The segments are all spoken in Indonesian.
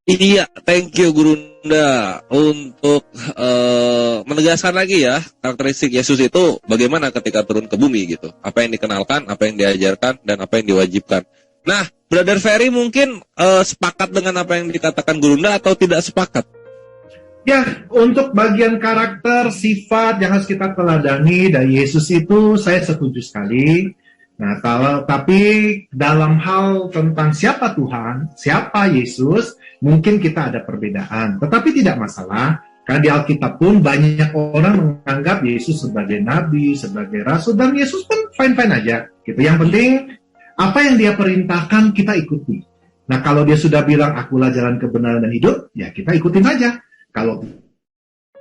Iya, thank you Gurunda untuk menegaskan lagi ya karakteristik Yesus itu bagaimana ketika turun ke bumi gitu. Apa yang dikenalkan, apa yang diajarkan, dan apa yang diwajibkan. Nah, Brother Ferry mungkin sepakat dengan apa yang dikatakan Gurunda atau tidak sepakat? Ya, untuk bagian karakter, sifat yang harus kita teladani dari Yesus itu saya setuju sekali. Nah, tapi dalam hal tentang siapa Tuhan, siapa Yesus, mungkin kita ada perbedaan. Tetapi tidak masalah, karena di Alkitab pun banyak orang menganggap Yesus sebagai nabi, sebagai rasul, dan Yesus pun fine-fine aja. Gitu. Yang penting, apa yang dia perintahkan kita ikuti. Nah, kalau dia sudah bilang, akulah jalan kebenaran dan hidup, ya kita ikutin saja. Kalau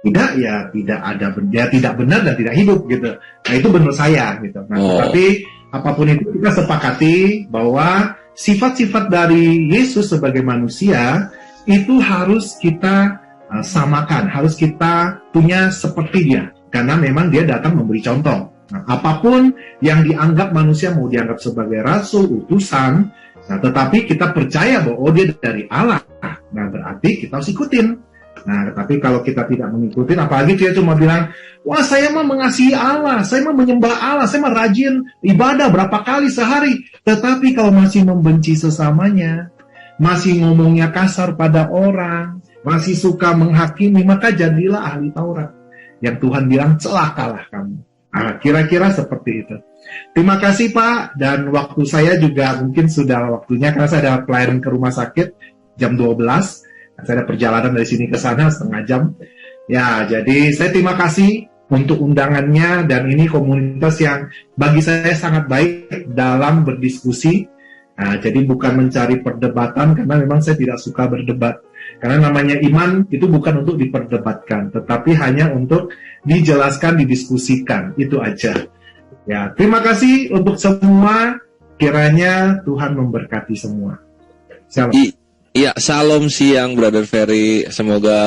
tidak, ya tidak ada, ya tidak benar dan tidak hidup gitu. Nah, itu benar saya gitu. Nah, tapi apapun itu kita sepakati bahwa sifat-sifat dari Yesus sebagai manusia itu harus kita samakan, harus kita punya seperti dia, karena memang dia datang memberi contoh. Nah, apapun yang dianggap manusia mau dianggap sebagai rasul, utusan, nah tetapi kita percaya bahwa dia dari Allah, nah berarti kita harus ikutin. Nah, tapi kalau kita tidak mengikuti, apalagi dia cuma bilang, wah saya mah mengasihi Allah, saya mah menyembah Allah, saya mah rajin ibadah berapa kali sehari. Tetapi kalau masih membenci sesamanya, masih ngomongnya kasar pada orang, masih suka menghakimi, maka jadilah ahli Taurat. Yang Tuhan bilang, celakalah kamu. Nah, kira-kira seperti itu. Terima kasih Pak, dan waktu saya juga mungkin sudah waktunya, karena saya ada pelayanan ke rumah sakit jam 12. Saya ada perjalanan dari sini ke sana setengah jam. Ya, jadi saya terima kasih untuk undangannya, dan ini komunitas yang bagi saya sangat baik dalam berdiskusi. Nah, jadi bukan mencari perdebatan, karena memang saya tidak suka berdebat. Karena namanya iman itu bukan untuk diperdebatkan, tetapi hanya untuk dijelaskan, didiskusikan. Itu aja. Ya, terima kasih untuk semua. Kiranya Tuhan memberkati semua. Shalom. Iya, salam siang Brother Ferry. Semoga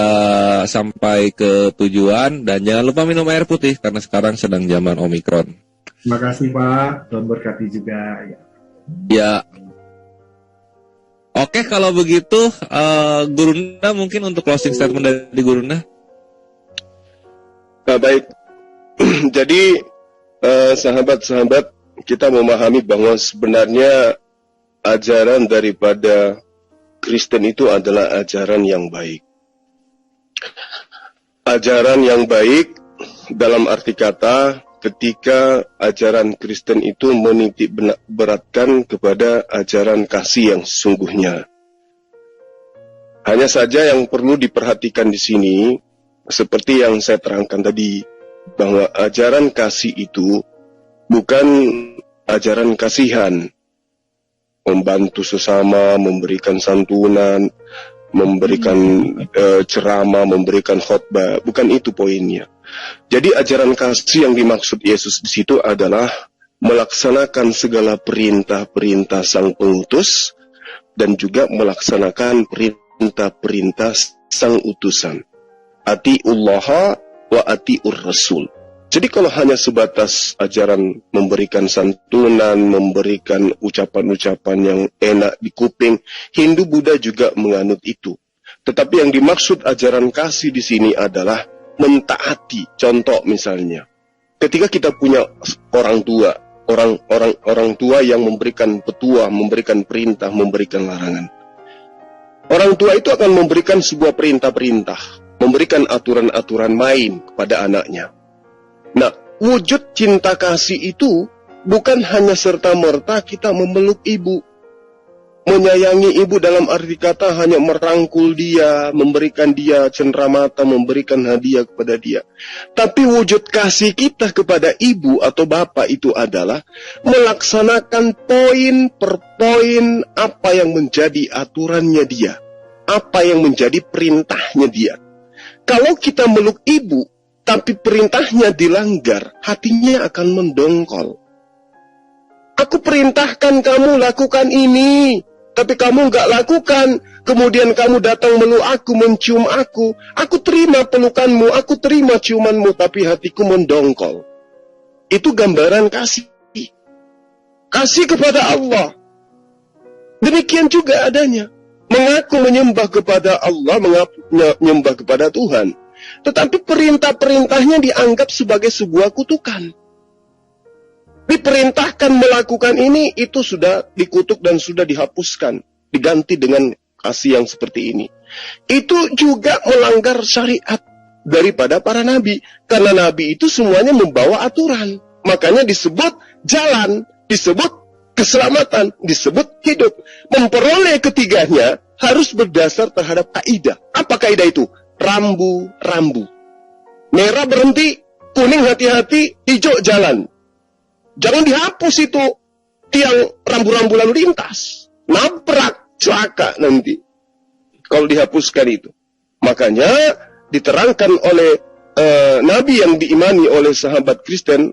sampai ke tujuan, dan jangan lupa minum air putih karena sekarang sedang zaman Omikron. Terima kasih Pak, Tuhan berkati juga. Ya. Oke, kalau begitu Gurunda mungkin untuk closing statement dari Gurunda. Nah, baik. Jadi sahabat-sahabat, kita memahami bahwa sebenarnya ajaran daripada Kristen itu adalah ajaran yang baik. Ajaran yang baik dalam arti kata ketika ajaran Kristen itu menitik beratkan kepada ajaran kasih yang sesungguhnya. Hanya saja yang perlu diperhatikan di sini, seperti yang saya terangkan tadi, bahwa ajaran kasih itu bukan ajaran kasihan, membantu sesama, memberikan santunan, memberikan ceramah, memberikan khotbah. Bukan itu poinnya. Jadi ajaran kasih yang dimaksud Yesus di situ adalah melaksanakan segala perintah-perintah Sang Pengutus dan juga melaksanakan perintah-perintah Sang Utusan. Atiullaha wa atiur Rasul. Jadi kalau hanya sebatas ajaran memberikan santunan, memberikan ucapan-ucapan yang enak di kuping, Hindu Buddha juga menganut itu. Tetapi yang dimaksud ajaran kasih di sini adalah mentaati. Contoh misalnya, ketika kita punya orang tua, orang tua yang memberikan petua, memberikan perintah, memberikan larangan. Orang tua itu akan memberikan sebuah perintah-perintah, memberikan aturan-aturan main kepada anaknya. Nah, wujud cinta kasih itu bukan hanya serta-merta kita memeluk ibu, menyayangi ibu dalam arti kata hanya merangkul dia, memberikan dia cenderamata, memberikan hadiah kepada dia. Tapi wujud kasih kita kepada ibu atau bapak itu adalah melaksanakan poin per poin apa yang menjadi aturannya dia, apa yang menjadi perintahnya dia. Kalau kita meluk ibu, tapi perintahnya dilanggar, hatinya akan mendongkol. Aku perintahkan kamu lakukan ini, tapi kamu nggak lakukan. Kemudian kamu datang meluk aku, mencium aku. Aku terima pelukanmu, aku terima ciumanmu, tapi hatiku mendongkol. Itu gambaran kasih. Kasih kepada Allah. Demikian juga adanya. mengaku menyembah kepada Allah, menyembah kepada Tuhan. Tetapi perintah-perintahnya dianggap sebagai sebuah kutukan. Diperintahkan melakukan ini, itu sudah dikutuk dan sudah dihapuskan. Diganti dengan kasih yang seperti ini. Itu juga melanggar syariat daripada para nabi. Karena nabi itu semuanya membawa aturan. Makanya disebut jalan, disebut keselamatan, disebut hidup. Memperoleh ketiganya harus berdasar terhadap kaidah. Apa kaidah itu? Rambu-rambu. Merah berhenti, kuning hati-hati, hijau jalan. Jangan dihapus itu tiang rambu-rambu lalu lintas. Nabrak, celaka nanti. Kalau dihapuskan itu. Makanya diterangkan oleh Nabi yang diimani oleh sahabat Kristen,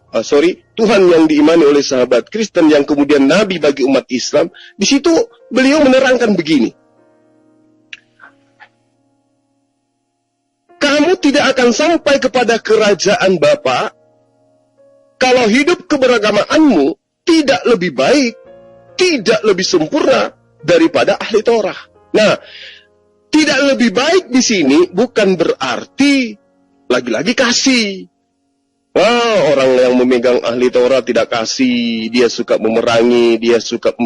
Tuhan yang diimani oleh sahabat Kristen yang kemudian Nabi bagi umat Islam. Di situ beliau menerangkan begini. Kamu tidak akan sampai kepada kerajaan Bapa kalau hidup keberagamaanmu tidak lebih baik, tidak lebih sempurna daripada ahli Torah. Nah, tidak lebih baik di sini bukan berarti lagi-lagi kasih. Orang yang memegang ahli Torah tidak kasih, dia suka memerangi, dia suka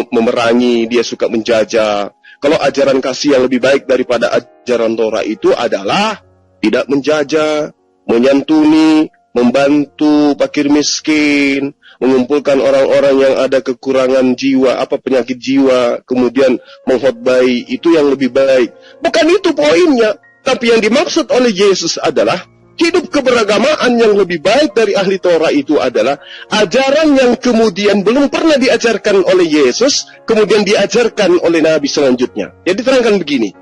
memerangi, dia suka menjajah. Kalau ajaran kasih yang lebih baik daripada ajaran Torah itu adalah tidak menjajah, menyantuni, membantu fakir miskin, mengumpulkan orang-orang yang ada kekurangan jiwa, penyakit jiwa, kemudian mengkhotbahi, itu yang lebih baik. Bukan itu poinnya, tapi yang dimaksud oleh Yesus adalah hidup keberagamaan yang lebih baik dari ahli Torah itu adalah ajaran yang kemudian belum pernah diajarkan oleh Yesus, kemudian diajarkan oleh Nabi selanjutnya. Ya diterangkan begini,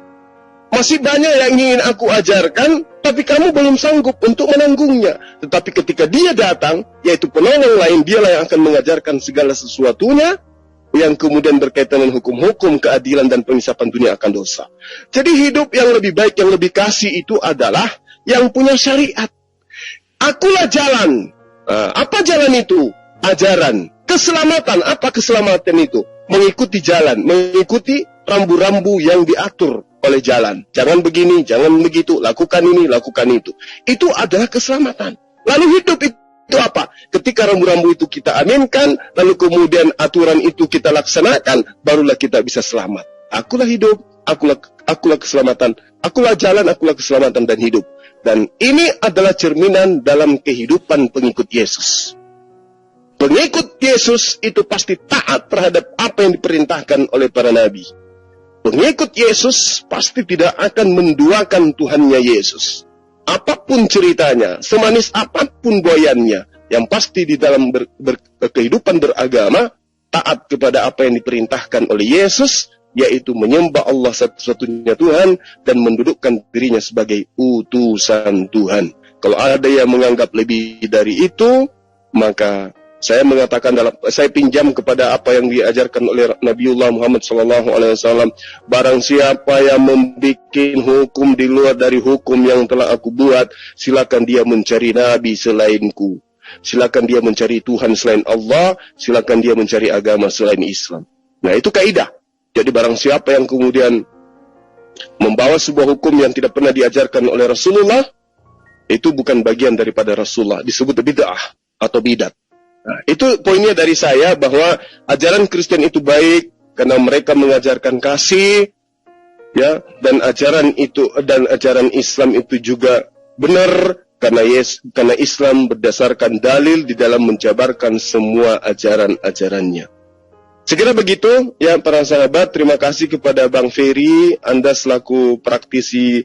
masih banyak yang ingin aku ajarkan, tapi kamu belum sanggup untuk menanggungnya. Tetapi ketika dia datang, yaitu penolong lain, dialah yang akan mengajarkan segala sesuatunya, yang kemudian berkaitan dengan hukum-hukum, keadilan, dan pengisapan dunia akan dosa. Jadi hidup yang lebih baik, yang lebih kasih itu adalah yang punya syariat. Akulah jalan. Apa jalan itu? Ajaran. Keselamatan. Apa keselamatan itu? Mengikuti jalan, mengikuti rambu-rambu yang diatur oleh jalan. Jangan begini, jangan begitu, lakukan ini, lakukan itu. Itu adalah keselamatan. Lalu hidup itu apa? Ketika rambu-rambu itu kita aminkan, lalu kemudian aturan itu kita laksanakan, barulah kita bisa selamat. Akulah hidup, akulah keselamatan, akulah jalan, akulah keselamatan dan hidup. Dan ini adalah cerminan dalam kehidupan pengikut Yesus. Pengikut Yesus itu pasti taat terhadap apa yang diperintahkan oleh para nabi. Pengikut Yesus pasti tidak akan menduakan Tuhannya Yesus. Apapun ceritanya, semanis apapun goyannya, yang pasti di dalam kehidupan beragama, taat kepada apa yang diperintahkan oleh Yesus, yaitu menyembah Allah satu-satunya Tuhan, dan mendudukkan dirinya sebagai utusan Tuhan. Kalau ada yang menganggap lebih dari itu, maka saya mengatakan saya pinjam kepada apa yang diajarkan oleh Nabiullah Muhammad SAW. Barang siapa yang membuat hukum di luar dari hukum yang telah aku buat, silakan dia mencari nabi selainku. Silakan dia mencari Tuhan selain Allah. Silakan dia mencari agama selain Islam. Nah, itu kaidah. Jadi barang siapa yang kemudian membawa sebuah hukum yang tidak pernah diajarkan oleh Rasulullah, itu bukan bagian daripada Rasulullah. Disebut bid'ah atau bidat. Nah, itu poinnya dari saya, bahwa ajaran Kristen itu baik karena mereka mengajarkan kasih, ya, dan ajaran Islam itu juga benar karena Islam berdasarkan dalil di dalam menjabarkan semua ajaran-ajarannya. Sekira begitu, ya para sahabat. Terima kasih kepada Bang Ferry, Anda selaku praktisi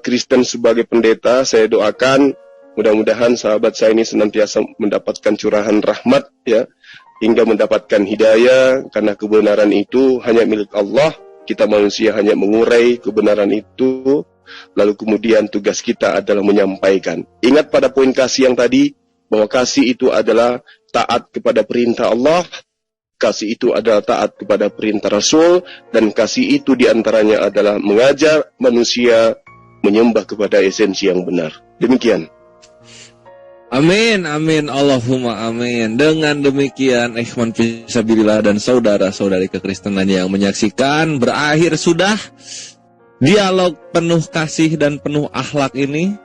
Kristen sebagai pendeta. Saya doakan mudah-mudahan sahabat saya ini senantiasa mendapatkan curahan rahmat, ya, hingga mendapatkan hidayah, karena kebenaran itu hanya milik Allah. Kita manusia hanya mengurai kebenaran itu, lalu kemudian tugas kita adalah menyampaikan. Ingat pada poin kasih yang tadi, bahwa kasih itu adalah taat kepada perintah Allah, kasih itu adalah taat kepada perintah Rasul, dan kasih itu diantaranya adalah mengajar manusia menyembah kepada esensi yang benar. Demikian. Amin, amin, Allahumma amin. Dengan demikian, ikhwan fisabilillah dan saudara-saudari kekristenan yang menyaksikan, berakhir sudah dialog penuh kasih dan penuh akhlak ini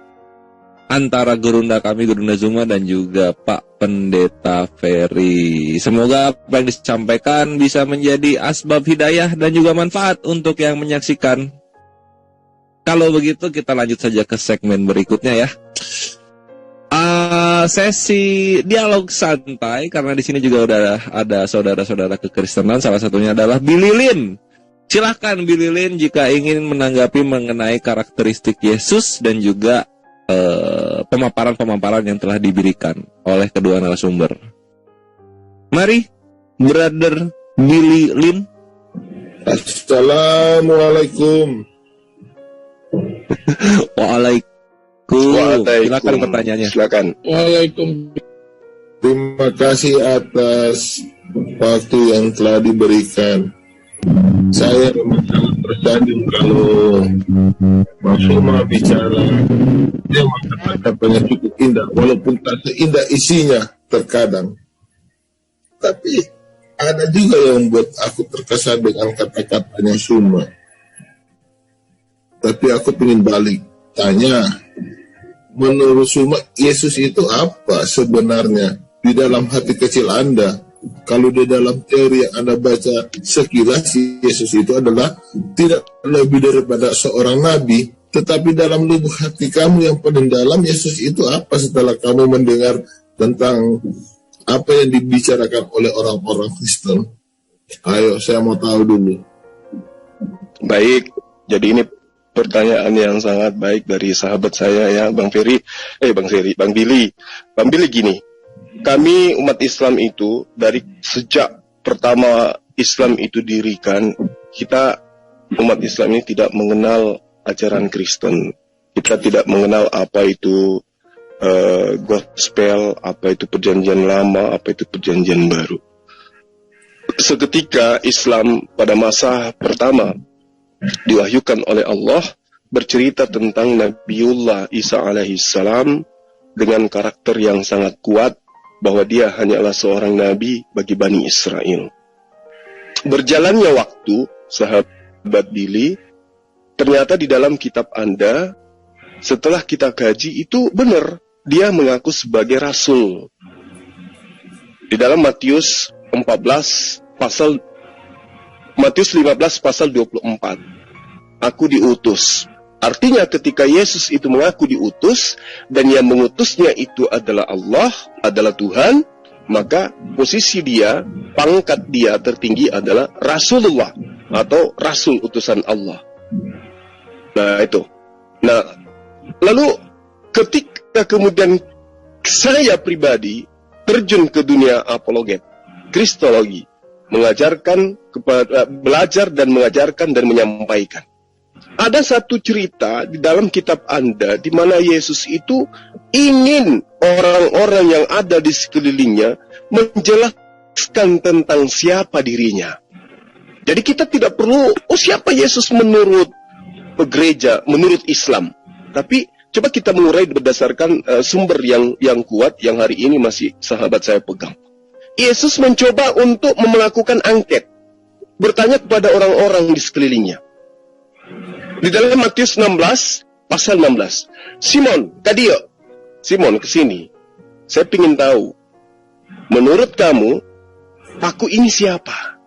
antara gurunda kami, Gurunda Zuma, dan juga Pak Pendeta Ferry. Semoga apa yang disampaikan bisa menjadi asbab hidayah dan juga manfaat untuk yang menyaksikan. Kalau begitu kita lanjut saja ke segmen berikutnya ya. Sesi dialog santai, karena di sini juga udah ada saudara-saudara kekristenan, salah satunya adalah Billy Lin. Silahkan Billy Lin jika ingin menanggapi mengenai karakteristik Yesus dan juga pemaparan-pemaparan yang telah diberikan oleh kedua narasumber. Mari, Brother Billy Lin. Assalamualaikum. Waalaikumsalam. Silakan pertanyaannya. Silakan. Waalaikumsalam. Terima kasih atas waktu yang telah diberikan. Saya memang sangat tersanjung kalau Mas Suma bicara. Dia kata-katanya cukup indah, walaupun tak seindah isinya terkadang. Tapi ada juga yang membuat aku terkesan dengan kata-katanya Suma. Tapi aku ingin balik tanya, menurut Suma, Yesus itu apa sebenarnya di dalam hati kecil Anda? Kalau di dalam teori yang Anda baca sekilas, Yesus itu adalah tidak lebih daripada seorang nabi, tetapi dalam lubuk hati kamu yang paling dalam, Yesus itu apa setelah kamu mendengar tentang apa yang dibicarakan oleh orang-orang Kristen? Ayo, saya mau tahu dulu. Baik, jadi ini pertanyaan yang sangat baik dari sahabat saya ya, Bang Billy. Bang Billy gini, kami umat Islam itu dari sejak pertama Islam itu dirikan, kita umat Islam ini tidak mengenal ajaran Kristen. Kita tidak mengenal apa itu gospel, apa itu perjanjian lama, apa itu perjanjian baru. Seketika Islam pada masa pertama diwahyukan oleh Allah bercerita tentang Nabiullah Isa alaihissalam dengan karakter yang sangat kuat bahwa dia hanyalah seorang nabi bagi Bani Israel. Berjalannya waktu, sahabat Billy, ternyata di dalam kitab Anda, setelah kita kaji itu benar, dia mengaku sebagai rasul. Di dalam Matius 15 pasal 24. Aku diutus. Artinya ketika Yesus itu mengaku diutus dan yang mengutusnya itu adalah Allah, adalah Tuhan, maka posisi dia, pangkat dia tertinggi adalah Rasulullah atau Rasul utusan Allah. Nah itu. Nah, lalu ketika kemudian saya pribadi terjun ke dunia apologet, kristologi, belajar dan mengajarkan dan menyampaikan. Ada satu cerita di dalam kitab Anda di mana Yesus itu ingin orang-orang yang ada di sekelilingnya menjelaskan tentang siapa dirinya. Jadi kita tidak perlu, siapa Yesus menurut gereja, menurut Islam. Tapi coba kita mengurai berdasarkan sumber yang kuat yang hari ini masih sahabat saya pegang. Yesus mencoba untuk melakukan angket, bertanya kepada orang-orang di sekelilingnya. Di dalam Matius 16, pasal 16. Simon, Kadio. Simon, kesini. Saya ingin tahu, menurut kamu, aku ini siapa?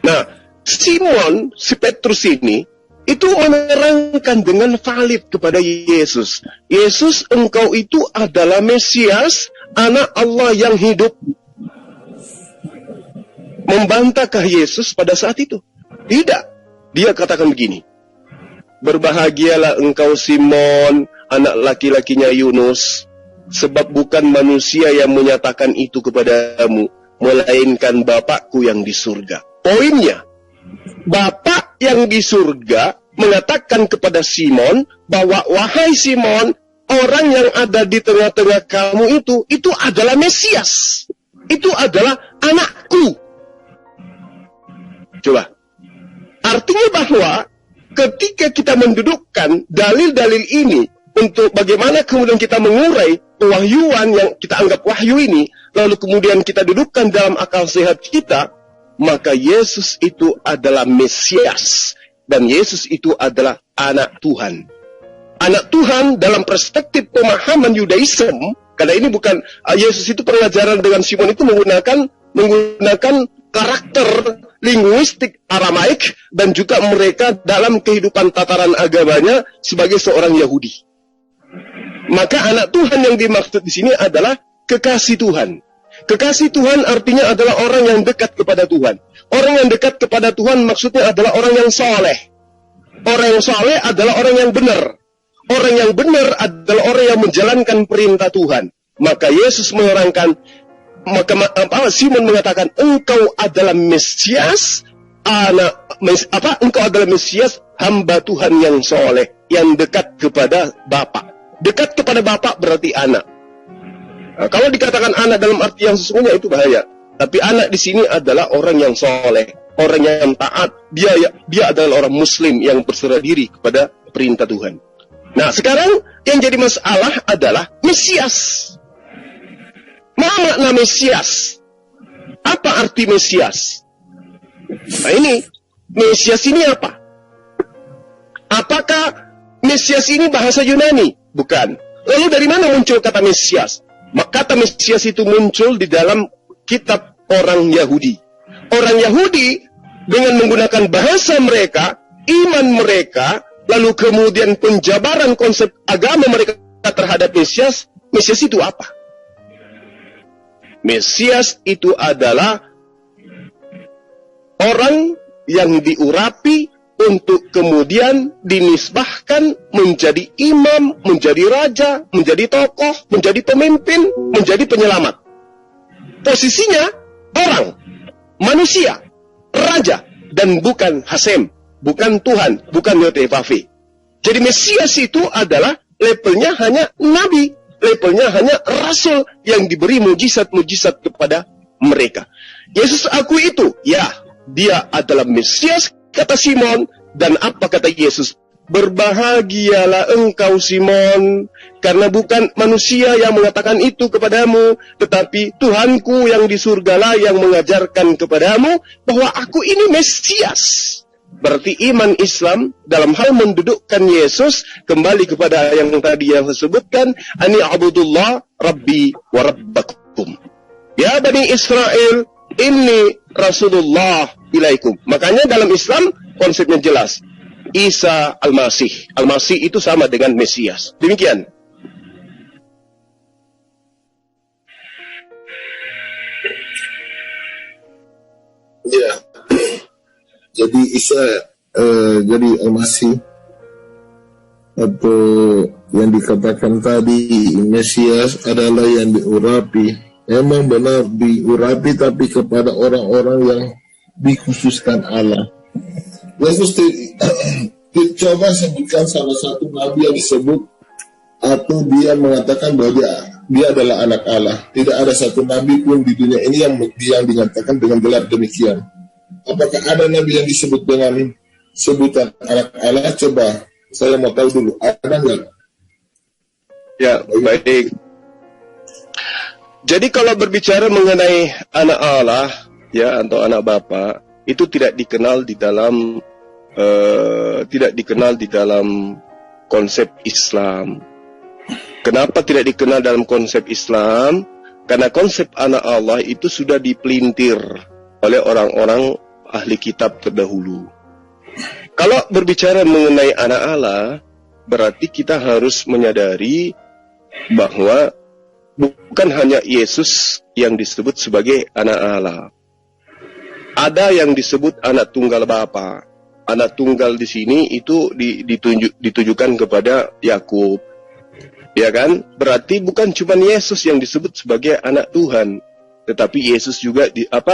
Nah, Simon, si Petrus ini, itu menerangkan dengan valid kepada Yesus. Yesus, engkau itu adalah Mesias, anak Allah yang hidup. Membantahkah Yesus pada saat itu? Tidak. Dia katakan begini, berbahagialah engkau Simon, anak laki-lakinya Yunus, sebab bukan manusia yang menyatakan itu kepadamu, melainkan Bapakku yang di surga. Poinnya, Bapak yang di surga mengatakan kepada Simon, bahwa wahai Simon, orang yang ada di tengah-tengah kamu itu adalah Mesias. Itu adalah anakku. Coba. Artinya bahwa ketika kita mendudukkan dalil-dalil ini untuk bagaimana kemudian kita mengurai pewahyuan yang kita anggap wahyu ini, lalu kemudian kita dudukkan dalam akal sehat kita, maka Yesus itu adalah Mesias, dan Yesus itu adalah anak Tuhan. Anak Tuhan dalam perspektif pemahaman Yudaism, karena ini bukan Yesus itu pengajaran dengan Simon itu menggunakan karakter linguistik Aramaik, dan juga mereka dalam kehidupan tataran agamanya sebagai seorang Yahudi. Maka anak Tuhan yang dimaksud di sini adalah kekasih Tuhan. Kekasih Tuhan artinya adalah orang yang dekat kepada Tuhan. Orang yang dekat kepada Tuhan maksudnya adalah orang yang soleh. Orang yang soleh adalah orang yang benar. Orang yang benar adalah orang yang menjalankan perintah Tuhan. Maka Yesus menerangkan, Simon mengatakan, engkau adalah Mesias, engkau adalah Mesias, hamba Tuhan yang soleh, yang dekat kepada Bapa. Dekat kepada Bapa berarti anak. Nah, kalau dikatakan anak dalam arti yang sesungguhnya itu bahaya. Tapi anak di sini adalah orang yang soleh, orang yang taat. Dia adalah orang Muslim yang berserah diri kepada perintah Tuhan. Nah, sekarang yang jadi masalah adalah Mesias. Apa makna Mesias? Apa arti Mesias? Nah ini, Mesias ini apa? Apakah Mesias ini bahasa Yunani? Bukan. Lalu dari mana muncul kata Mesias? Kata Mesias itu muncul di dalam kitab orang Yahudi. Orang Yahudi dengan menggunakan bahasa mereka, iman mereka, lalu kemudian penjabaran konsep agama mereka terhadap Mesias. Mesias itu apa? Mesias itu adalah orang yang diurapi untuk kemudian dinisbahkan menjadi imam, menjadi raja, menjadi tokoh, menjadi pemimpin, menjadi penyelamat. Posisinya orang, manusia, raja, dan bukan Hasem, bukan Tuhan, bukan Yotevave. Jadi Mesias itu adalah levelnya hanya nabi, levelnya hanya rasul yang diberi mujizat-mujizat kepada mereka. Yesus akui itu, ya, dia adalah Mesias, kata Simon. Dan apa kata Yesus? Berbahagialah engkau Simon, karena bukan manusia yang mengatakan itu kepadamu, tetapi Tuhanku yang di surgalah yang mengajarkan kepadamu bahwa aku ini Mesias. Berarti iman Islam dalam hal mendudukkan Yesus kembali kepada yang tadi yang saya sebutkan, ani abudullah rabbi wa rabbakum. Ya Bani Israel, inni Rasulullah ilaikum. Makanya dalam Islam konsepnya jelas. Isa Al-Masih. Al-Masih itu sama dengan Mesias. Demikian. Ya. Jadi Isa jadi Al-Masih atau yang dikatakan tadi Mesias adalah yang diurapi. Memang benar diurapi, tapi kepada orang-orang yang dikhususkan Allah. Yesus coba sebutkan salah satu nabi yang disebut atau dia mengatakan bahwa dia adalah anak Allah. Tidak ada satu nabi pun di dunia ini yang dinyatakan dengan gelar demikian. Apakah ada nabi yang disebut dengan sebutan anak Allah? Coba saya mau tahu dulu, ada nggak? Ya, baik. Jadi kalau berbicara mengenai anak Allah, ya, atau anak Bapa, itu tidak dikenal di dalam konsep Islam. Kenapa tidak dikenal dalam konsep Islam? Karena konsep anak Allah itu sudah dipelintir oleh orang-orang ahli kitab terdahulu. Kalau berbicara mengenai anak Allah, berarti kita harus menyadari bahwa bukan hanya Yesus yang disebut sebagai anak Allah. Ada yang disebut anak tunggal Bapa. Anak tunggal di sini itu ditujukan kepada Yakub. Ya kan? Berarti bukan cuma Yesus yang disebut sebagai anak Tuhan, tetapi Yesus juga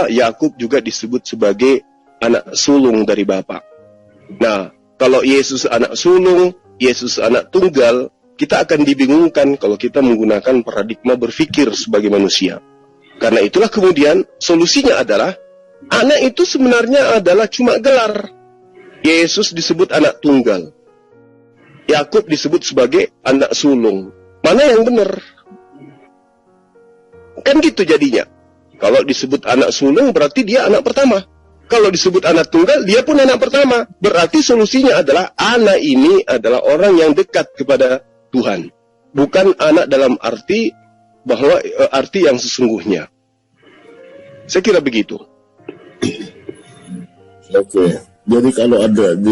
Yakub juga disebut sebagai anak sulung dari Bapa. Nah, kalau Yesus anak sulung, Yesus anak tunggal, kita akan dibingungkan kalau kita menggunakan paradigma berpikir sebagai manusia. Karena itulah kemudian solusinya adalah anak itu sebenarnya adalah cuma gelar. Yesus disebut anak tunggal. Yakub disebut sebagai anak sulung. Mana yang benar? Kan gitu jadinya. Kalau disebut anak sulung berarti dia anak pertama. Kalau disebut anak tunggal, dia pun anak pertama. Berarti solusinya adalah anak ini adalah orang yang dekat kepada Tuhan. Bukan anak dalam arti bahwa arti yang sesungguhnya. Saya kira begitu. Oke. Jadi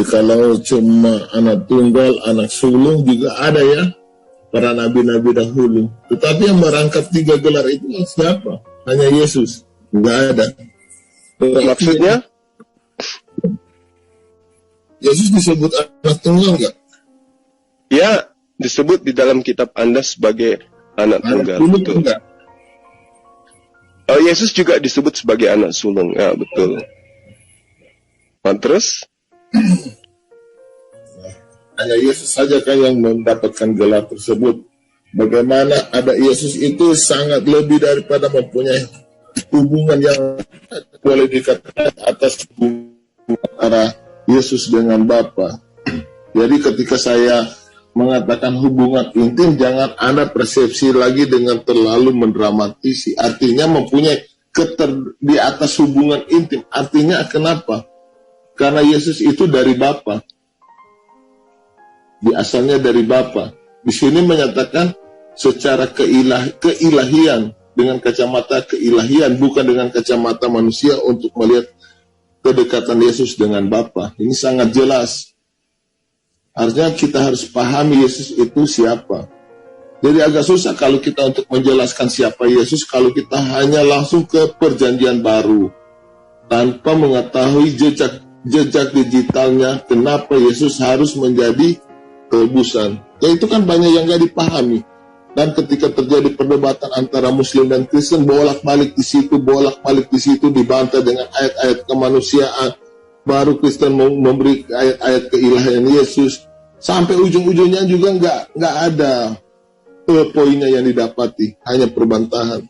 kalau cuma anak tunggal, anak sulung juga ada ya para nabi-nabi dahulu. Tetapi yang merangkap 3 gelar itu siapa? Hanya Yesus. Enggak ada. Maksudnya? Yesus disebut anak tunggal enggak? Ya, disebut di dalam kitab Anda sebagai anak tunggal. Betul. Enggak? Oh, Yesus juga disebut sebagai anak sulung. Ya, betul. Terus? Hanya Yesus saja kan yang mendapatkan gelar tersebut. Bagaimana ada Yesus itu sangat lebih daripada mempunyai hubungan yang boleh dikatakan atas hubungan antara Yesus dengan Bapa. Jadi ketika saya mengatakan hubungan intim, jangan Anda persepsi lagi dengan terlalu mendramatisi. Artinya mempunyai di atas hubungan intim. Artinya kenapa? Karena Yesus itu dari Bapa. Asalnya dari Bapa. Di sini menyatakan secara keilahian, dengan kacamata keilahian, bukan dengan kacamata manusia untuk melihat kedekatan Yesus dengan Bapa. Ini sangat jelas. Artinya kita harus pahami Yesus itu siapa. Jadi agak susah kalau kita untuk menjelaskan siapa Yesus kalau kita hanya langsung ke perjanjian baru tanpa mengetahui jejak digitalnya, kenapa Yesus harus menjadi tebusan. Ya itu kan banyak yang gak dipahami. Dan ketika terjadi perdebatan antara Muslim dan Kristen, bolak-balik di situ dibantah dengan ayat-ayat kemanusiaan. Baru Kristen memberi ayat-ayat keilahian Yesus. Sampai ujung-ujungnya juga nggak ada poinnya yang didapati, hanya perbantahan.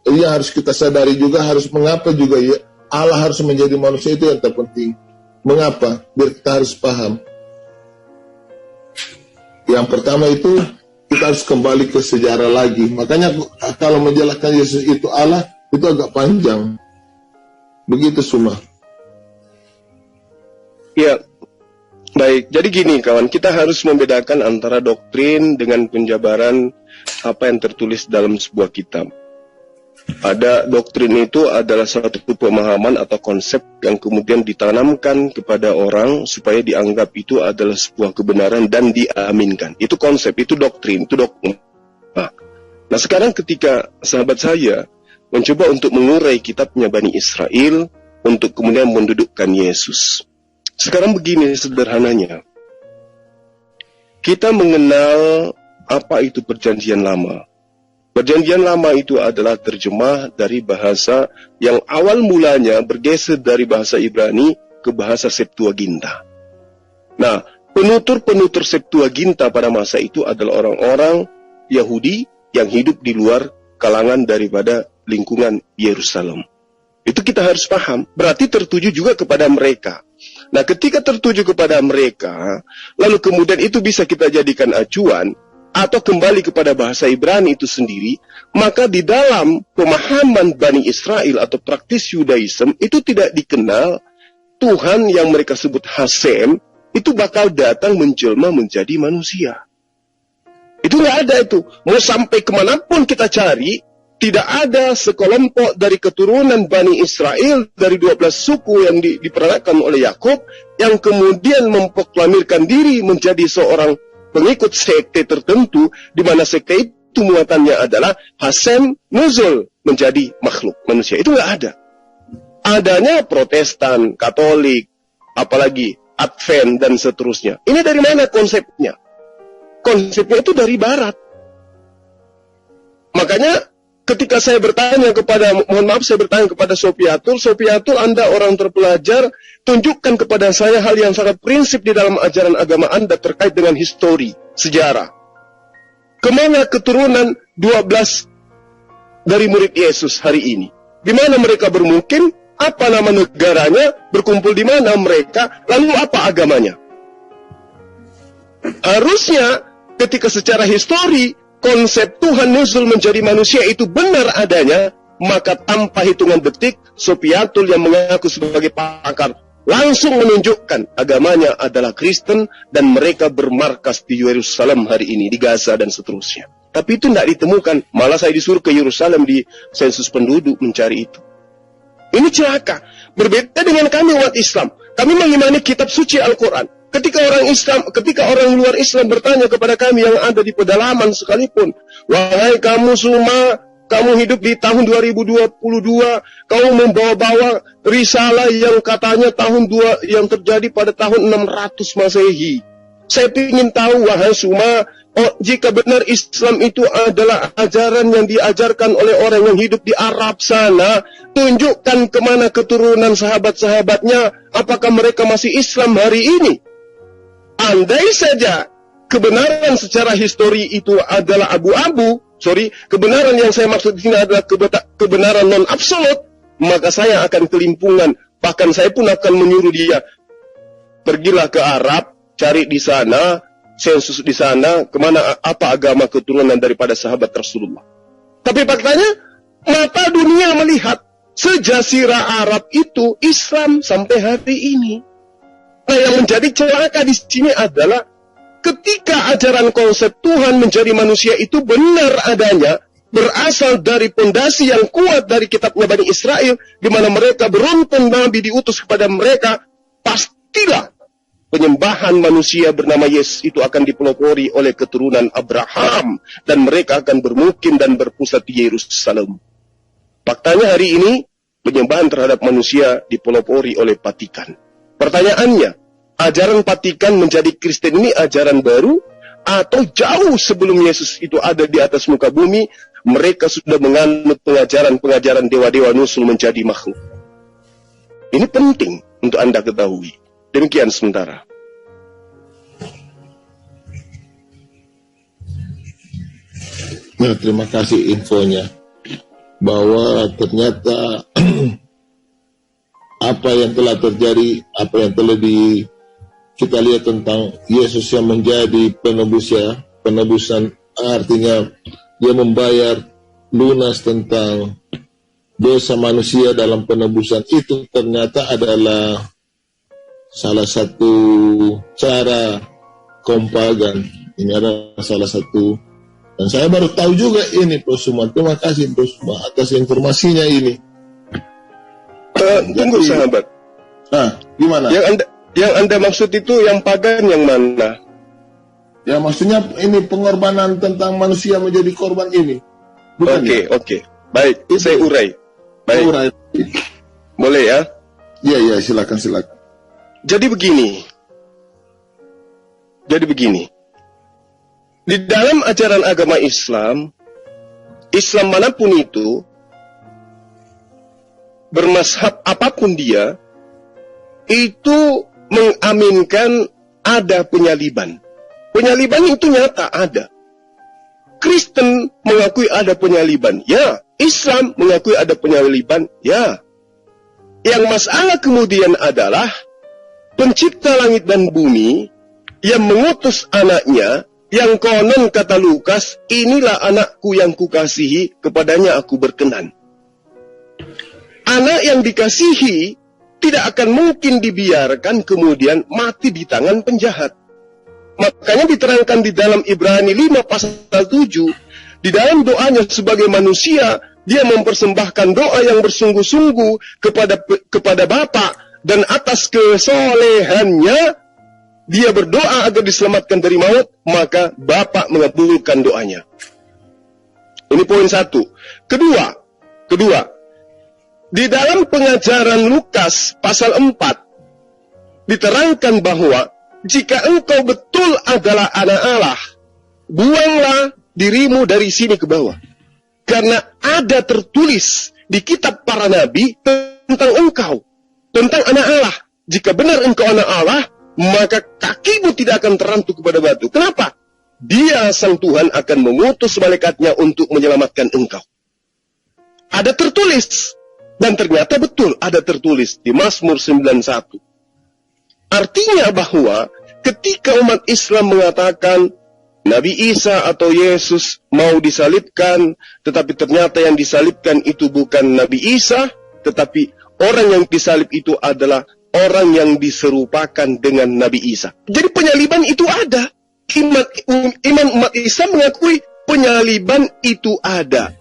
Jadi yang harus kita sadari juga harus mengapa juga ya Allah harus menjadi manusia itu yang terpenting. Mengapa? Biar kita harus paham. Yang pertama itu kita harus kembali ke sejarah lagi. Makanya kalau menjelaskan Yesus itu Allah itu agak panjang. Begitu semua. Ya, baik. Jadi gini kawan, kita harus membedakan antara doktrin dengan penjabaran apa yang tertulis dalam sebuah kitab. Ada doktrin itu adalah suatu pemahaman atau konsep yang kemudian ditanamkan kepada orang supaya dianggap itu adalah sebuah kebenaran dan diaminkan. Itu konsep, itu doktrin, itu dogma. Nah sekarang ketika sahabat saya mencoba untuk mengurai kitabnya Bani Israel untuk kemudian mendudukkan Yesus. Sekarang begini sederhananya. Kita mengenal apa itu perjanjian lama. Perjanjian lama itu adalah terjemah dari bahasa yang awal mulanya bergeser dari bahasa Ibrani ke bahasa Septuaginta. Nah, penutur-penutur Septuaginta pada masa itu adalah orang-orang Yahudi yang hidup di luar kalangan daripada lingkungan Yerusalem. Itu kita harus paham, berarti tertuju juga kepada mereka. Nah, ketika tertuju kepada mereka, lalu kemudian itu bisa kita jadikan acuan, atau kembali kepada bahasa Ibrani itu sendiri, maka di dalam pemahaman Bani Israel atau praktis Yudaism itu tidak dikenal Tuhan yang mereka sebut Hasem itu bakal datang menjelma menjadi manusia. Itu nggak ada itu. Mau sampai kemanapun kita cari, tidak ada sekelompok dari keturunan Bani Israel dari 12 suku yang diperanakan oleh Yakub yang kemudian memproklamirkan diri menjadi seorang pengikut sekte tertentu, di mana sekte itu muatannya adalah Hasem Nuzul menjadi makhluk manusia. Itu nggak ada. Adanya Protestan, Katolik, apalagi Advent dan seterusnya. Ini dari mana konsepnya? Konsepnya itu dari Barat. Makanya ketika saya bertanya kepada, mohon maaf saya bertanya kepada Sofiatul, Anda orang terpelajar, tunjukkan kepada saya hal yang sangat prinsip di dalam ajaran agama Anda terkait dengan histori, sejarah. Kemana keturunan 12 dari murid Yesus hari ini? Di mana mereka bermukim? Apa nama negaranya? Berkumpul di mana mereka? Lalu apa agamanya? Harusnya ketika secara histori konsep Tuhan nuzul menjadi manusia itu benar adanya, maka tanpa hitungan detik Sopiatul yang mengaku sebagai pakar langsung menunjukkan agamanya adalah Kristen dan mereka bermarkas di Yerusalem hari ini, di Gaza dan seterusnya. Tapi itu tidak ditemukan, malah saya disuruh ke Yerusalem di sensus penduduk mencari itu. Ini celaka. Berbeda dengan kami umat Islam. Kami mengimani kitab suci Al-Quran. Ketika orang luar Islam bertanya kepada kami yang ada di pedalaman sekalipun, wahai kamu semua, kamu hidup di tahun 2022, kamu membawa-bawa risalah yang katanya yang terjadi pada tahun 600 Masehi. Saya ingin tahu, wahai semua, jika benar Islam itu adalah ajaran yang diajarkan oleh orang yang hidup di Arab sana, tunjukkan kemana keturunan sahabat-sahabatnya, apakah mereka masih Islam hari ini? Andai saja kebenaran secara histori itu adalah abu-abu, kebenaran yang saya maksud di sini adalah kebenaran non-absolut, maka saya akan kelimpungan. Bahkan saya pun akan menyuruh dia, pergilah ke Arab, cari di sana, sensus di sana, kemana apa agama keturunan daripada sahabat Rasulullah. Tapi faktanya, mata dunia melihat sejazirah Arab itu Islam sampai hari ini. Nah, yang menjadi celaka di sini adalah ketika ajaran konsep Tuhan menjadi manusia itu benar adanya, berasal dari pondasi yang kuat dari kitabnya Bani Israel, di mana mereka beruntun Nabi diutus kepada mereka, pastilah penyembahan manusia bernama Yesus itu akan dipelopori oleh keturunan Abraham, dan mereka akan bermukim dan berpusat di Yerusalem. Faktanya hari ini, penyembahan terhadap manusia dipelopori oleh Vatikan. Pertanyaannya, ajaran Vatikan menjadi Kristen ini ajaran baru, atau jauh sebelum Yesus itu ada di atas muka bumi, mereka sudah menganut pengajaran dewa-dewa nusul menjadi makhluk. Ini penting untuk Anda ketahui. Demikian sementara. Nah, terima kasih infonya. Bahwa ternyata apa yang telah terjadi, apa yang telah kita lihat tentang Yesus yang menjadi penebusan artinya dia membayar lunas tentang dosa manusia dalam penebusan itu ternyata adalah salah satu cara kaum pagan. Ini adalah salah satu, dan saya baru tahu juga ini, Bro Suman. Terima kasih, Bro Suman, atas informasinya ini. Tunggu sahabat. Nah, gimana? Yang anda maksud itu yang pagan yang mana? Ya, maksudnya ini pengorbanan tentang manusia menjadi korban ini. Oke. Baik, saya urai. Baik. Urai. Boleh ya? Iya, silakan. Jadi begini. Di dalam ajaran agama Islam manapun itu, bermazhab apapun dia, itu mengaminkan ada penyaliban. Penyaliban itu nyata ada. Kristen mengakui ada penyaliban, ya. Islam mengakui ada penyaliban, ya. Yang masalah kemudian adalah pencipta langit dan bumi yang mengutus anaknya, yang konon kata Lukas, inilah anakku yang kukasihi, kepadanya aku berkenan. Anak yang dikasihi tidak akan mungkin dibiarkan kemudian mati di tangan penjahat. Makanya diterangkan di dalam Ibrani 5 pasal 7, di dalam doanya sebagai manusia, dia mempersembahkan doa yang bersungguh-sungguh kepada Bapa, dan atas kesolehannya dia berdoa agar diselamatkan dari maut, maka Bapa mengabulkan doanya. Ini poin satu. Kedua, di dalam pengajaran Lukas pasal 4 diterangkan bahwa jika engkau betul adalah anak Allah, buanglah dirimu dari sini ke bawah. Karena ada tertulis di kitab para nabi tentang engkau, tentang anak Allah. Jika benar engkau anak Allah, maka kakimu tidak akan terantuk kepada batu. Kenapa? Dia, sang Tuhan, akan mengutus malaikatnya untuk menyelamatkan engkau. Ada tertulis. Dan ternyata betul ada tertulis di Mazmur 91. Artinya bahwa ketika umat Islam mengatakan Nabi Isa atau Yesus mau disalibkan, tetapi ternyata yang disalibkan itu bukan Nabi Isa, tetapi orang yang disalib itu adalah orang yang diserupakan dengan Nabi Isa. Jadi penyaliban itu ada. Iman umat Islam mengakui penyaliban itu ada.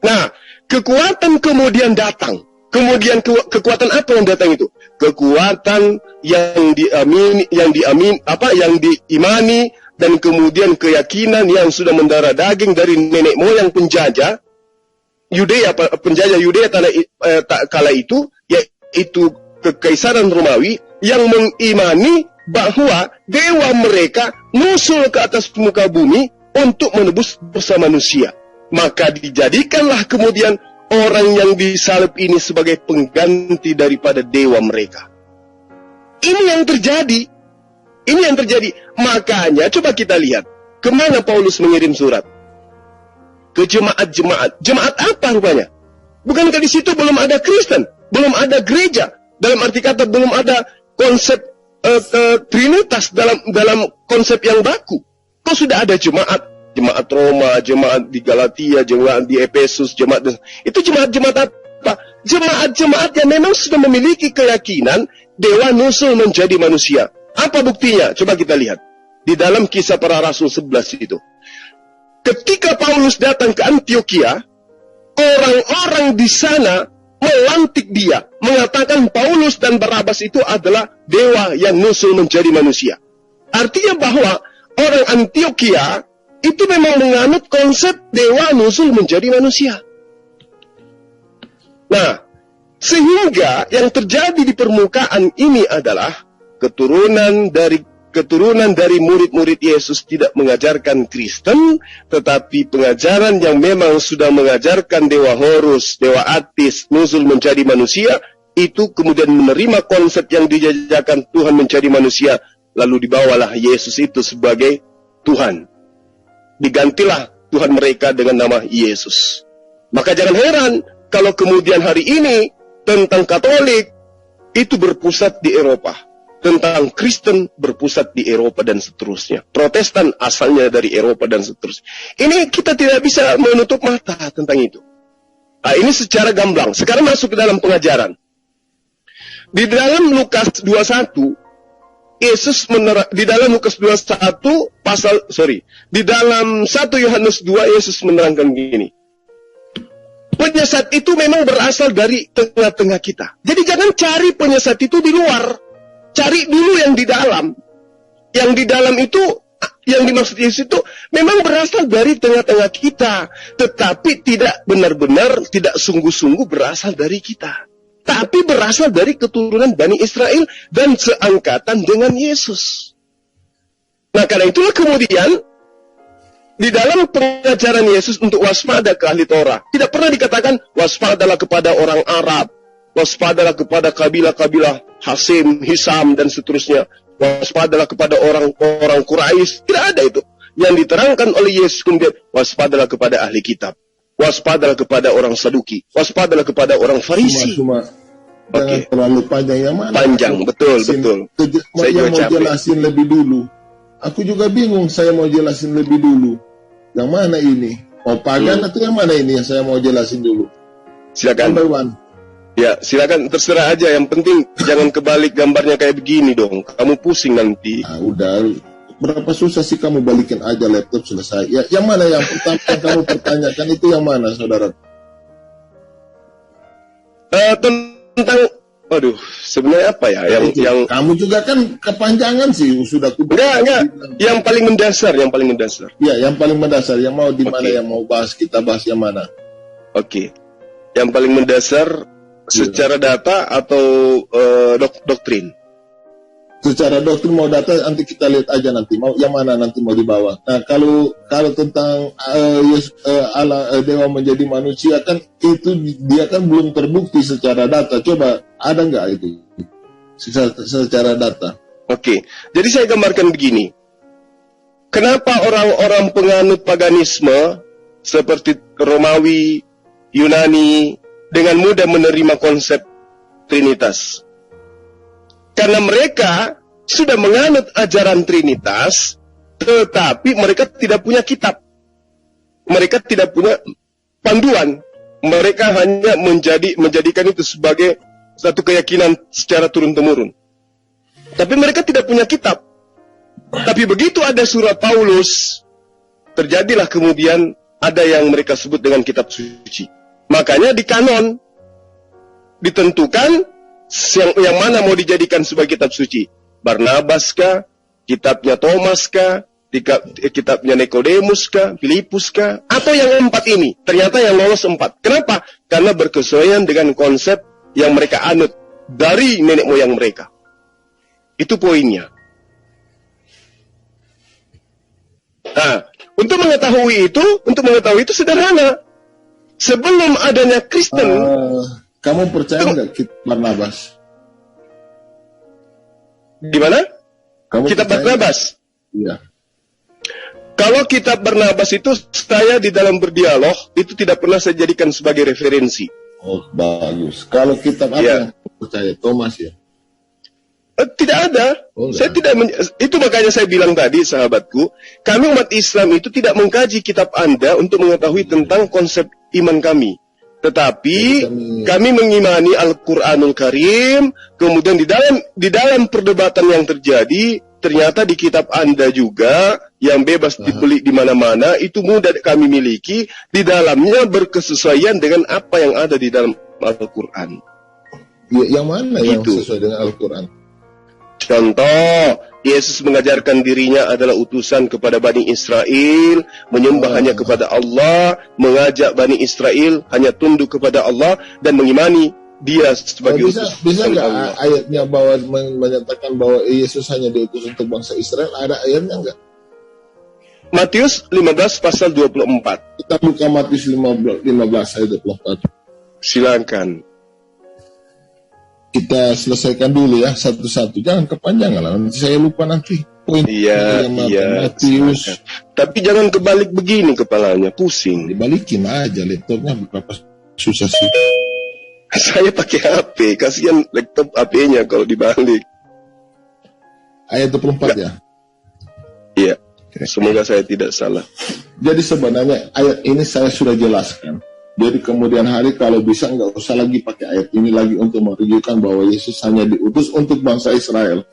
Nah, kekuatan kemudian datang. Kemudian kekuatan apa yang datang itu? Kekuatan yang diimani, dan kemudian keyakinan yang sudah mendarah daging dari nenek moyang penjajah Yudea tanah kala itu, yaitu Kekaisaran Romawi, yang mengimani bahwa dewa mereka nusul ke atas muka bumi untuk menebus dosa manusia. Maka dijadikanlah kemudian orang yang disalib ini sebagai pengganti daripada dewa mereka. Ini yang terjadi. Makanya coba kita lihat kemana Paulus mengirim surat. Ke jemaat-jemaat. Jemaat apa rupanya? Bukankah di situ belum ada Kristen, belum ada gereja? Dalam arti kata belum ada konsep Trinitas dalam konsep yang baku. Kok sudah ada jemaat? Jemaat Roma, jemaat di Galatia, jemaat di Efesus, itu jemaat-jemaat apa? Jemaat-jemaat yang memang sudah memiliki keyakinan dewa nusul menjadi manusia. Apa buktinya? Coba kita lihat. Di dalam Kisah Para Rasul 11 itu. Ketika Paulus datang ke Antioquia, orang-orang di sana melantik dia, mengatakan Paulus dan Barnabas itu adalah dewa yang nusul menjadi manusia. Artinya bahwa orang Antioquia itu memang menganut konsep dewa nusul menjadi manusia. Nah, sehingga yang terjadi di permukaan ini adalah keturunan dari murid-murid Yesus tidak mengajarkan Kristen, tetapi pengajaran yang memang sudah mengajarkan dewa Horus, dewa Atis, nusul menjadi manusia, itu kemudian menerima konsep yang dijajakan Tuhan menjadi manusia, lalu dibawalah Yesus itu sebagai Tuhan. Digantilah Tuhan mereka dengan nama Yesus. Maka jangan heran kalau kemudian hari ini tentang Katolik itu berpusat di Eropa. Tentang Kristen berpusat di Eropa dan seterusnya. Protestan asalnya dari Eropa dan seterusnya. Ini kita tidak bisa menutup mata tentang itu. Nah, ini secara gamblang. Sekarang masuk ke dalam pengajaran. Di dalam Lukas 21, di dalam Lukas 21 di dalam 1 Yohanes 2 Yesus menerangkan begini. Penyesat itu memang berasal dari tengah-tengah kita. Jadi jangan cari penyesat itu di luar. Cari dulu yang di dalam. Yang di dalam itu, yang dimaksud Yesus itu memang berasal dari tengah-tengah kita. Tetapi tidak benar-benar, tidak sungguh-sungguh berasal dari kita. Tapi berasal dari keturunan Bani Israel dan seangkatan dengan Yesus. Nah, karena itulah kemudian di dalam pengajaran Yesus untuk waspada ke ahli Torah, tidak pernah dikatakan waspadalah kepada orang Arab, waspadalah kepada kabilah-kabilah Hasim, Hisam, dan seterusnya. Waspadalah kepada orang-orang Quraisy. Tidak ada itu. Yang diterangkan oleh Yesus kemudian, waspadalah kepada ahli kitab. Waspadalah kepada orang Saduki. Waspadalah kepada orang Farisi. Jangan terlalu panjang yang mana. Panjang, betul. Saya mau jelasin lebih dulu. Aku juga bingung, saya mau jelasin lebih dulu. Yang mana ini? Oh, pagan atau yang mana ini yang saya mau jelasin dulu? Silakan. Number one. Ya, silakan, terserah aja. Yang penting jangan kebalik gambarnya kayak begini dong. Kamu pusing nanti. Nah, udah. Berapa susah sih kamu balikin aja laptop selesai. Ya, yang mana yang pertama yang kamu pertanyakan itu yang mana, saudara? Tentang, waduh, sebenarnya apa ya? Yang kamu juga kan kepanjangan sih sudah. Enggak. Yang paling mendasar. Ya, yang paling mendasar. Yang mau di mana yang mau bahas, kita bahas yang mana? Oke. Yang paling mendasar. Secara data atau doktrin? Secara doktrin mau data nanti kita lihat aja nanti mau yang mana nanti mau dibawa. Nah kalau tentang dewa menjadi manusia kan itu dia kan belum terbukti secara data. Coba ada nggak itu secara data? Oke, jadi saya gambarkan begini. Kenapa orang-orang penganut paganisme seperti Romawi, Yunani dengan mudah menerima konsep Trinitas? Karena mereka sudah menganut ajaran Trinitas, tetapi mereka tidak punya kitab. Mereka tidak punya panduan. Mereka hanya menjadikan itu sebagai satu keyakinan secara turun-temurun. Tapi mereka tidak punya kitab. Tapi begitu ada surat Paulus, terjadilah kemudian ada yang mereka sebut dengan kitab suci. Makanya di kanon ditentukan yang mana mau dijadikan sebagai kitab suci. Barnabas kah? Kitabnya Thomas kah? Kitabnya Nikodemus kah? Filipus kah? Atau yang 4 ini? Ternyata yang lolos 4. Kenapa? Karena berkesesuaian dengan konsep yang mereka anut dari nenek moyang mereka. Itu poinnya. Nah, untuk mengetahui itu sederhana. Sebelum adanya Kristen, kamu percaya nggak kitab Barnabas? Gimana? Kitab percaya Barnabas? Iya. Kalau kitab Barnabas itu saya di dalam berdialog itu tidak pernah saya jadikan sebagai referensi. Oh, bagus. Kalau kitab apa yang kamu percaya? Thomas ya? Tidak ada. Saya tidak itu makanya saya bilang tadi, sahabatku, kami umat Islam itu tidak mengkaji kitab Anda untuk mengetahui tentang konsep iman kami. Tetapi kami mengimani Al-Qur'anul Karim, kemudian di dalam perdebatan yang terjadi, ternyata di kitab Anda juga yang bebas dibeli di mana-mana itu mudah kami miliki, di dalamnya berkesesuaian dengan apa yang ada di dalam Al-Qur'an. Yang mana yang sesuai dengan Al-Qur'an? Contoh, Yesus mengajarkan dirinya adalah utusan kepada Bani Israel, menyembah hanya kepada Allah, mengajak Bani Israel hanya tunduk kepada Allah, dan mengimani dia sebagai utusan bisa nggak Allah. Ayatnya bahwa menyatakan bahwa Yesus hanya diutus untuk bangsa Israel, ada ayatnya nggak? Matius 15 pasal 24. Kita buka Matius 15 ayat 24. Silakan. Kita selesaikan dulu ya satu-satu, jangan kepanjangan lah, nanti saya lupa nanti poin. Iya. Matius. Tapi jangan kebalik begini kepalanya, pusing. Dibalikin aja laptopnya, berapa susah sih. Saya pakai HP, kasihan laptop HP-nya kalau dibalik. Ayat 24 ya. Iya. Semoga saya tidak salah. Jadi sebenarnya ayat ini saya sudah jelaskan. Jadi kemudian hari kalau bisa nggak usah lagi pakai ayat ini lagi untuk menunjukkan bahwa Yesus hanya diutus untuk bangsa Israel.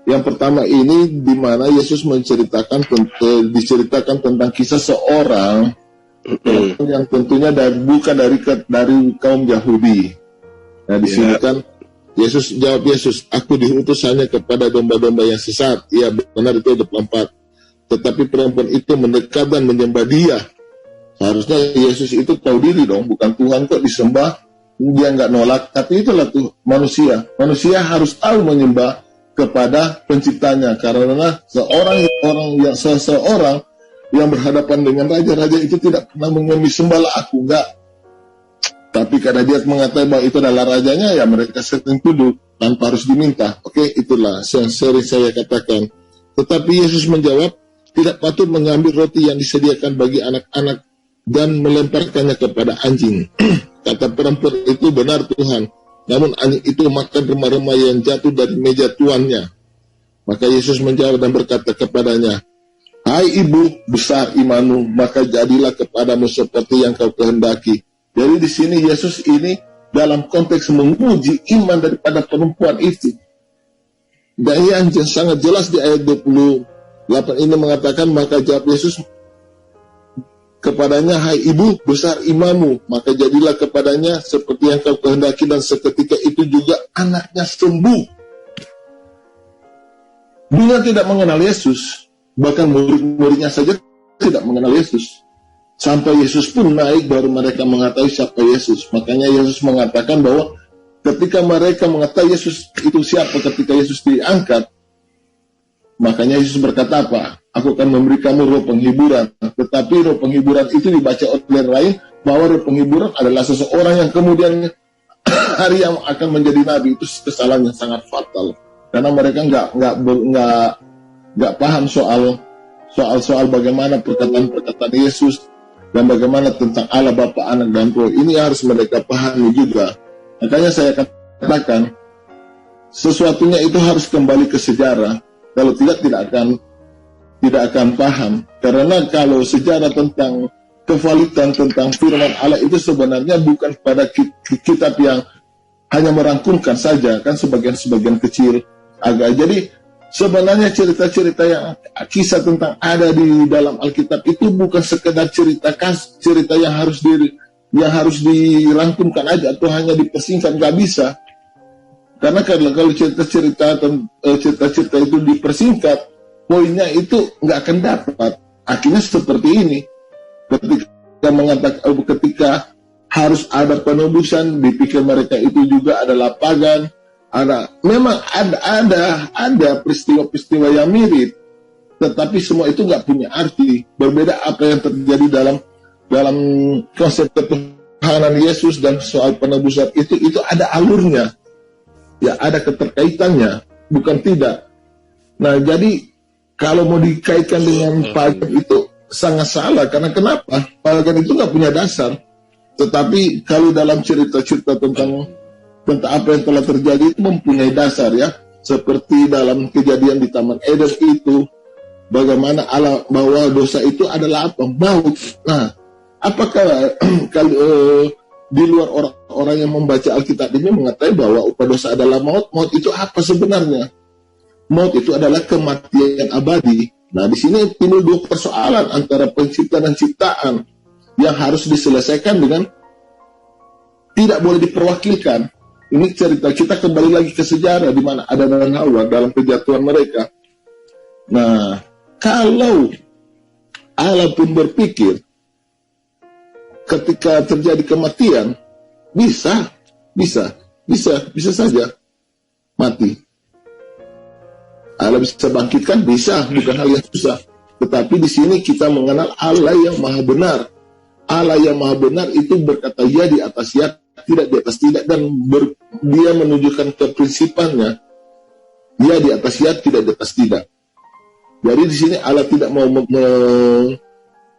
Yang pertama ini di mana Yesus diceritakan tentang kisah seorang yang tentunya bukan dari kaum Yahudi. Nah di sini kan Yesus jawab, aku diutus hanya kepada domba-domba yang sesat. Iya benar, itu 24. Tetapi perempuan itu mendekat dan menyembah dia. Seharusnya Yesus itu tahu diri dong, bukan Tuhan kok disembah, dia nggak nolak. Tapi itulah tuh manusia. Manusia harus tahu menyembah kepada penciptanya, karena seseorang yang berhadapan dengan raja-raja itu tidak pernah mengemis sembahlah aku, enggak. Tapi karena dia mengatakan bahwa itu adalah rajanya, ya mereka sering tunduk tanpa harus diminta. Oke, itulah yang sering saya katakan. Tetapi Yesus menjawab, tidak patut mengambil roti yang disediakan bagi anak-anak dan melemparkannya kepada anjing. Kata perempuan itu, benar Tuhan. Namun anjing itu makan remah-remah yang jatuh dari meja tuannya. Maka Yesus menjawab dan berkata kepadanya, hai ibu, besar imanmu, maka jadilah kepadamu seperti yang kau kehendaki. Jadi di sini Yesus ini dalam konteks menguji iman daripada perempuan itu. Dan yang sangat jelas di ayat 28 ini mengatakan, maka jawab Yesus kepadanya, hai ibu, besar imanmu, maka jadilah kepadanya seperti yang kau kehendaki, dan seketika itu juga anaknya sembuh. Dunia tidak mengenal Yesus, bahkan murid-muridnya saja tidak mengenal Yesus. Sampai Yesus pun naik baru mereka mengetahui siapa Yesus. Makanya Yesus mengatakan bahwa ketika mereka mengetahui Yesus itu siapa ketika Yesus diangkat, makanya Yesus berkata apa? Aku akan memberi kamu roh penghiburan. Tetapi roh penghiburan itu dibaca oleh yang lain bahwa roh penghiburan adalah seseorang yang kemudian hari yang akan menjadi nabi. Itu kesalahan yang sangat fatal. Karena mereka nggak paham soal bagaimana perkataan Yesus dan bagaimana tentang Allah Bapa, Anak dan Roh. Ini harus mereka pahami juga. Makanya saya katakan sesuatunya itu harus kembali ke sejarah. Kalau tidak akan paham. Karena kalau sejarah tentang kevalitan tentang firman Allah itu sebenarnya bukan pada kitab yang hanya merangkumkan saja, kan sebagian kecil agak. Jadi sebenarnya cerita-cerita yang kisah tentang ada di dalam Alkitab itu bukan sekedar cerita yang harus dirangkumkan aja atau hanya dipersingkat, nggak bisa. Karena kalau cerita-cerita itu dipersingkat, poinnya itu nggak akan dapat. Akhirnya seperti ini. Ketika harus ada penebusan, dipikir mereka itu juga ada lapangan, memang ada peristiwa-peristiwa yang mirip, tetapi semua itu nggak punya arti. Berbeda apa yang terjadi dalam konsep ketuhanan Yesus dan soal penebusan itu ada alurnya, ya ada keterkaitannya, bukan tidak. Nah, jadi kalau mau dikaitkan dengan pagan itu sangat salah. Karena kenapa? Pagan itu nggak punya dasar. Tetapi kalau dalam cerita-cerita tentang apa yang telah terjadi itu mempunyai dasar, ya. Seperti dalam kejadian di Taman Eden itu, bagaimana Allah bahwa dosa itu adalah apa? Maut. Nah, apakah kalau di luar orang-orang yang membaca Alkitab ini mengatakan bahwa upah dosa adalah maut? Maut itu apa sebenarnya? Maut itu adalah kematian abadi. Nah, di sini timbul dua persoalan antara pencipta dan ciptaan yang harus diselesaikan dengan tidak boleh diperwakilkan. Ini cerita kita kembali lagi ke sejarah di mana Adam dan Hawa dalam kejatuhan mereka. Nah, kalau Allah pun berpikir ketika terjadi kematian bisa saja mati. Allah bisa bangkitkan, bisa, bukan hal yang susah. Tetapi di sini kita mengenal Allah yang maha benar. Allah yang maha benar itu berkata ya di atas ya, tidak di atas tidak, dan dia menunjukkan keprinsipannya. Ya di atas ya, tidak di atas tidak. Jadi di sini Allah tidak mau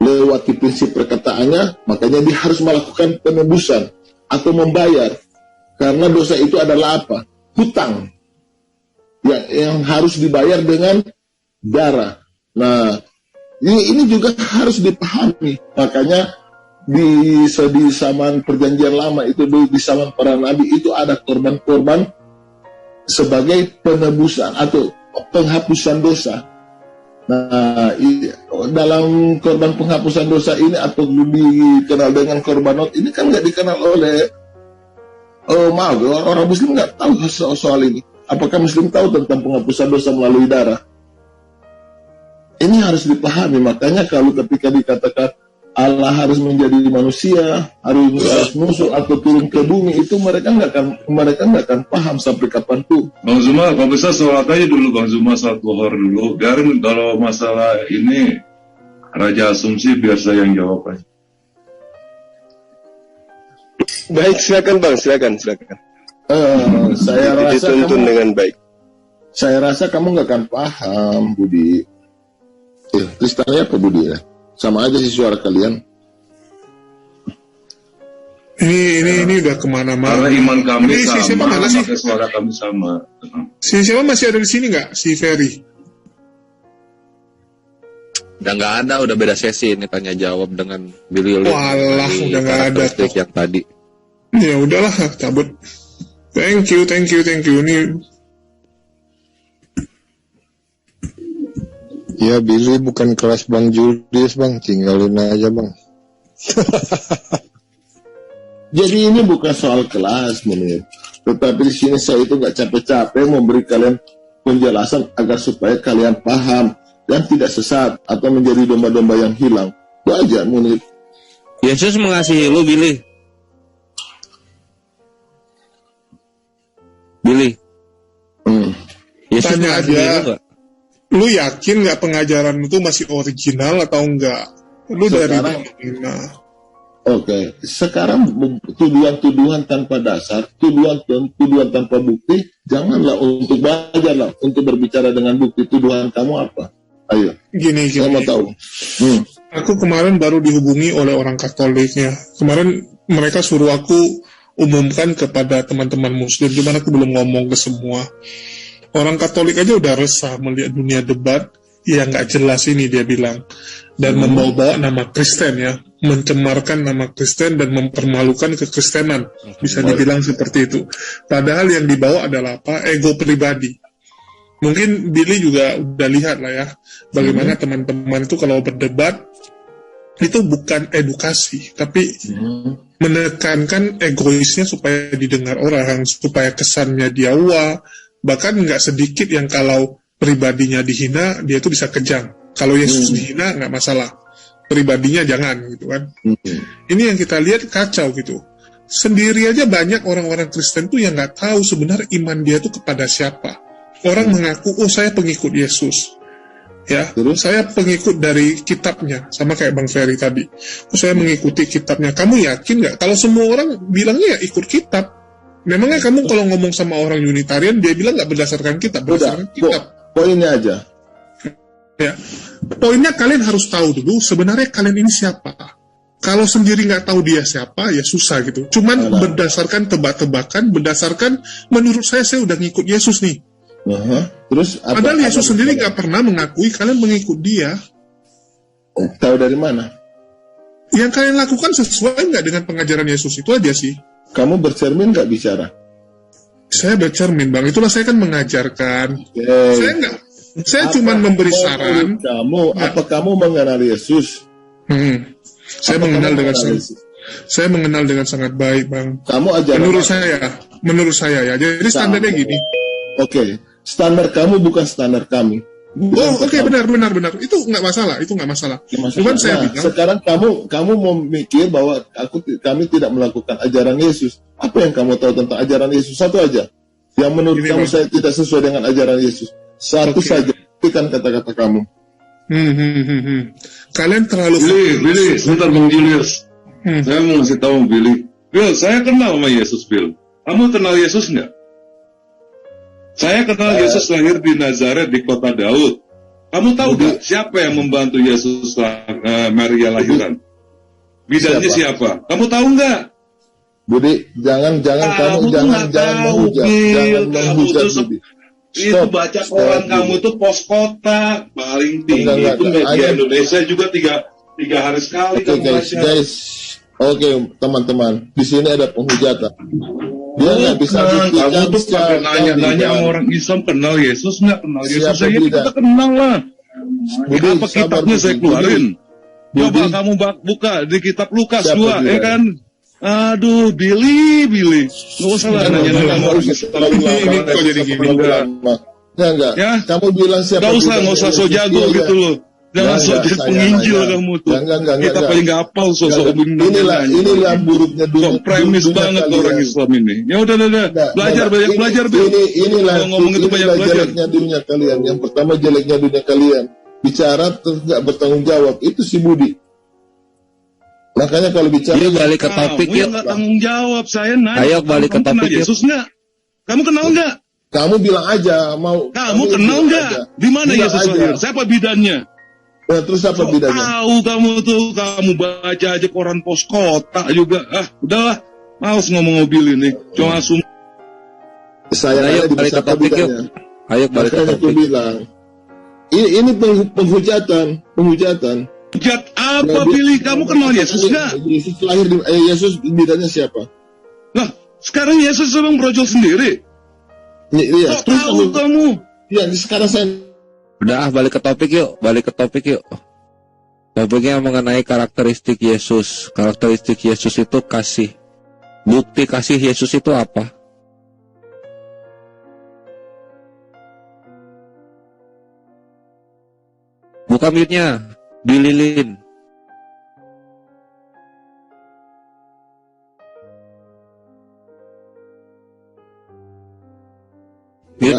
melewati prinsip perkataannya, makanya dia harus melakukan penebusan atau membayar. Karena dosa itu adalah apa? Hutang. Yang harus dibayar dengan darah. Nah, ini juga harus dipahami. Makanya di zaman perjanjian lama itu, di zaman para nabi itu ada korban-korban sebagai penebusan atau penghapusan dosa. Nah, dalam korban penghapusan dosa ini atau dikenal dengan korbanot ini kan nggak dikenal oleh orang Muslim nggak tahu soal ini. Apakah Muslim tahu tentang penghapusan dosa melalui darah? Ini harus dipahami. Makanya kalau ketika dikatakan Allah harus menjadi manusia, harus musuh atau turun ke bumi, itu mereka nggak akan paham sampai kapanpun. Bang Zuma, kalau bisa sholat aja dulu Bang Zuma, sholat duhur dulu. Biarin kalau masalah ini Raja Asumsi biar saya yang jawab aja. Baik, silakan Bang, silakan. Saya rasa dituntun dengan baik. Saya rasa kamu nggak akan paham, Budi. Kristanya apa Budi ya? Sama aja sih suara kalian. Ini udah kemana-mana. Karena iman kami ini sama, maka suara kami sama. Si siapa masih ada di sini nggak? Si Ferry? Udah nggak ada, udah beda sesi ini tanya jawab dengan Billy. Walah, udah nggak ada tuh. Yang tadi. Ya udahlah, cabut. Thank you. Ini ya Billy bukan kelas Bang Julius Bang, tinggalin aja Bang. Jadi ini bukan soal kelas, Munir. Tetapi di sini saya itu nggak capek-capek memberi kalian penjelasan agar supaya kalian paham dan tidak sesat atau menjadi domba-domba yang hilang. Itu aja, Munir. Yesus mengasihi lu, Billy. Yesus tanya aja. Lu yakin nggak pengajaran itu masih original atau enggak? Lu sekarang, dari mana? Oke, sekarang tuduhan-tuduhan tanpa dasar, tuduhan tanpa bukti, janganlah untuk belajar lah, untuk berbicara dengan bukti. Tuduhan kamu apa? Ayo. Gini. Saya mau tahu. Aku kemarin baru dihubungi oleh orang Katoliknya. Kemarin mereka suruh aku umumkan kepada teman-teman Muslim, cuman aku belum ngomong ke semua. Orang Katolik aja udah resah melihat dunia debat yang nggak jelas ini, dia bilang, dan membawa nama Kristen ya, mencemarkan nama Kristen dan mempermalukan kekristenan, bisa dibilang seperti itu. Padahal yang dibawa adalah apa? Ego pribadi. Mungkin Billy juga udah lihat lah ya, bagaimana teman-teman itu kalau berdebat itu bukan edukasi, tapi menekankan egoisnya supaya didengar orang, supaya kesannya dia wah. Bahkan nggak sedikit yang kalau pribadinya dihina, dia itu bisa kejam. Kalau Yesus dihina nggak masalah, pribadinya jangan gitu kan. Ini yang kita lihat kacau gitu. Sendiri aja banyak orang-orang Kristen tuh yang nggak tahu sebenarnya iman dia tuh kepada siapa. Orang mengaku, oh saya pengikut Yesus, ya, saya pengikut dari kitabnya, sama kayak Bang Ferry tadi. Oh saya mengikuti kitabnya. Kamu yakin nggak? Kalau semua orang bilangnya ya ikut kitab, memangnya kamu kalau ngomong sama orang Unitarian, dia bilang nggak berdasarkan kitab, berdasarkan kitab. Poinnya aja. Ya, poinnya kalian harus tahu dulu sebenarnya kalian ini siapa. Kalau sendiri nggak tahu dia siapa, ya susah gitu. Cuman berdasarkan tebak-tebakan, berdasarkan menurut saya udah ngikut Yesus nih. Terus padahal Yesus sendiri nggak pernah mengakui kalian mengikut dia. Tahu dari mana? Yang kalian lakukan sesuai nggak dengan pengajaran Yesus, itu aja sih. Kamu bercermin nggak bicara? Saya bercermin, Bang. Itulah saya kan mengajarkan. Saya nggak. Saya cuma memberi saran. Apa kamu mengenal Yesus? Saya mengenal dengan sangat baik, Bang. Kamu ajaran menurut saya ya. Jadi standarnya gini. Oke. Standar kamu bukan standar kami. Benar. Itu nggak masalah. Cuman saya bilang. Sekarang kamu mau mikir bahwa kami tidak melakukan ajaran Yesus. Apa yang kamu tahu tentang ajaran Yesus? Satu aja. Yang menurut kamu saya tidak sesuai dengan ajaran Yesus. Satu saja. Berikan kata-kata kamu. Kalian terlalu. Billy, sebentar Bang Julius. Saya mau ngasih tahu Billy. Bill, saya kenal sama Yesus, Bill. Kamu kenal Yesus nggak? Saya kenal Yesus lahir di Nazaret di kota Daud. Kamu tahu gak siapa yang membantu Yesus Maria lahiran? Bidannya siapa? Kamu tahu nggak? Budi, jangan menghujat Budi. Itu baca koran kamu itu pos kota paling tinggi itu media Indonesia juga tiga hari sekali. Guys. Oke, teman-teman, di sini ada penghujatan. Dia nggak bisa buktikan. Kamu tuh pakai nanya-nanya orang Islam kenal Yesus nggak? Kenal Yesus saya kita kenal lah. Apa kitabnya saya keluarin? Coba kamu buka di kitab Lukas 2, ya kan? Aduh, Billy, nggak usah lah nanya-nanya orang Islam. Ini kok jadi gini? Enggak. Ya? Kamu bilang siapa? Nggak usah so jago gitu loh. Jangan sok jadi penginjil kamu tuh. Kita paling nggak hafal sosok inilah buruknya dunia. Sok premis banget orang Islam ini. Ya udah. Belajar. Inilah ngomong itu banyak belajar. Jeleknya dunia kalian. Yang pertama jeleknya dunia kalian. Bicara terus nggak bertanggung jawab. Itu si Budi. Makanya kalau bicara. Dia balik ke topik ya. Nggak tanggung jawab. Saya nanya. Ayo balik ke topik Yesus nggak? Kamu kenal nggak? Kamu bilang aja mau. Kamu kenal nggak? Di mana Yesus lahir? Siapa bidannya? Nah, terus apa bedanya? Tahu kamu baca aja koran pos kota juga. Udahlah, males ngomong mobil ini. Cuma asum. Saya balik ke topik yuk. Ayo balik ke topik. Bilang. Ini penghujatan. Hujat apa, Billy? Kamu kenal Yesus nggak? Yesus lahir Yesus bidannya siapa? Nah, sekarang Yesus memang brojol sendiri. Iya. Terus tahu kamu? Iya, sekarang saya. Udah, balik ke topik yuk. Topiknya mengenai karakteristik Yesus. Karakteristik Yesus itu kasih. Bukti kasih Yesus itu apa? Buka mute-nya, Bililin. Nah,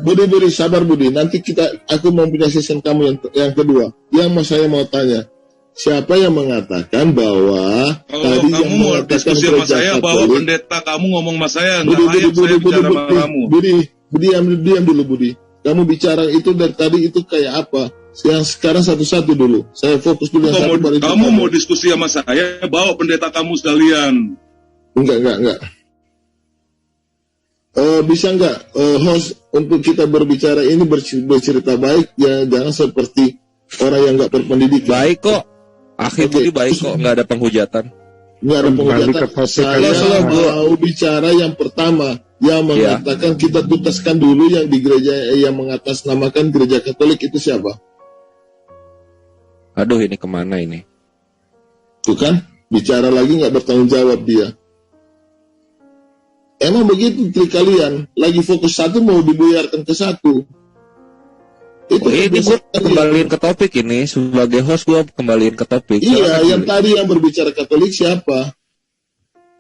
Budi, sabar Budi. Nanti aku mau punya session kamu yang kedua. Saya mau tanya, siapa yang mengatakan bahwa tadi kamu mau diskusi sama saya bahwa pendeta kamu ngomong sama saya nggak layak saya bicara sama kamu. Budi, diam dulu Budi. Kamu bicara itu dari tadi itu kayak apa? Yang sekarang satu-satu dulu. Saya fokus dulu yang satu. Kamu mau diskusi sama saya bawa pendeta kamu sekalian. Enggak. Bisa nggak host untuk kita berbicara ini bercerita baik ya, jangan seperti orang yang nggak berpendidikan. Baik kok, Akhi Budi baik kok, nggak ada penghujatan. Nggak ada penghujatan. Saya mau bicara yang pertama yang mengatakan kita tuntaskan dulu yang di gereja yang mengatasnamakan gereja Katolik itu siapa? Aduh, ini kemana ini? Tuh kan, bicara lagi nggak bertanggung jawab dia. Emang begitu trik kalian, lagi fokus satu mau dibuyarkan ke satu. Itu ini gue kembaliin ke topik ini, sebagai host gue kembaliin ke topik. Iya, yang tadi yang berbicara Katolik siapa?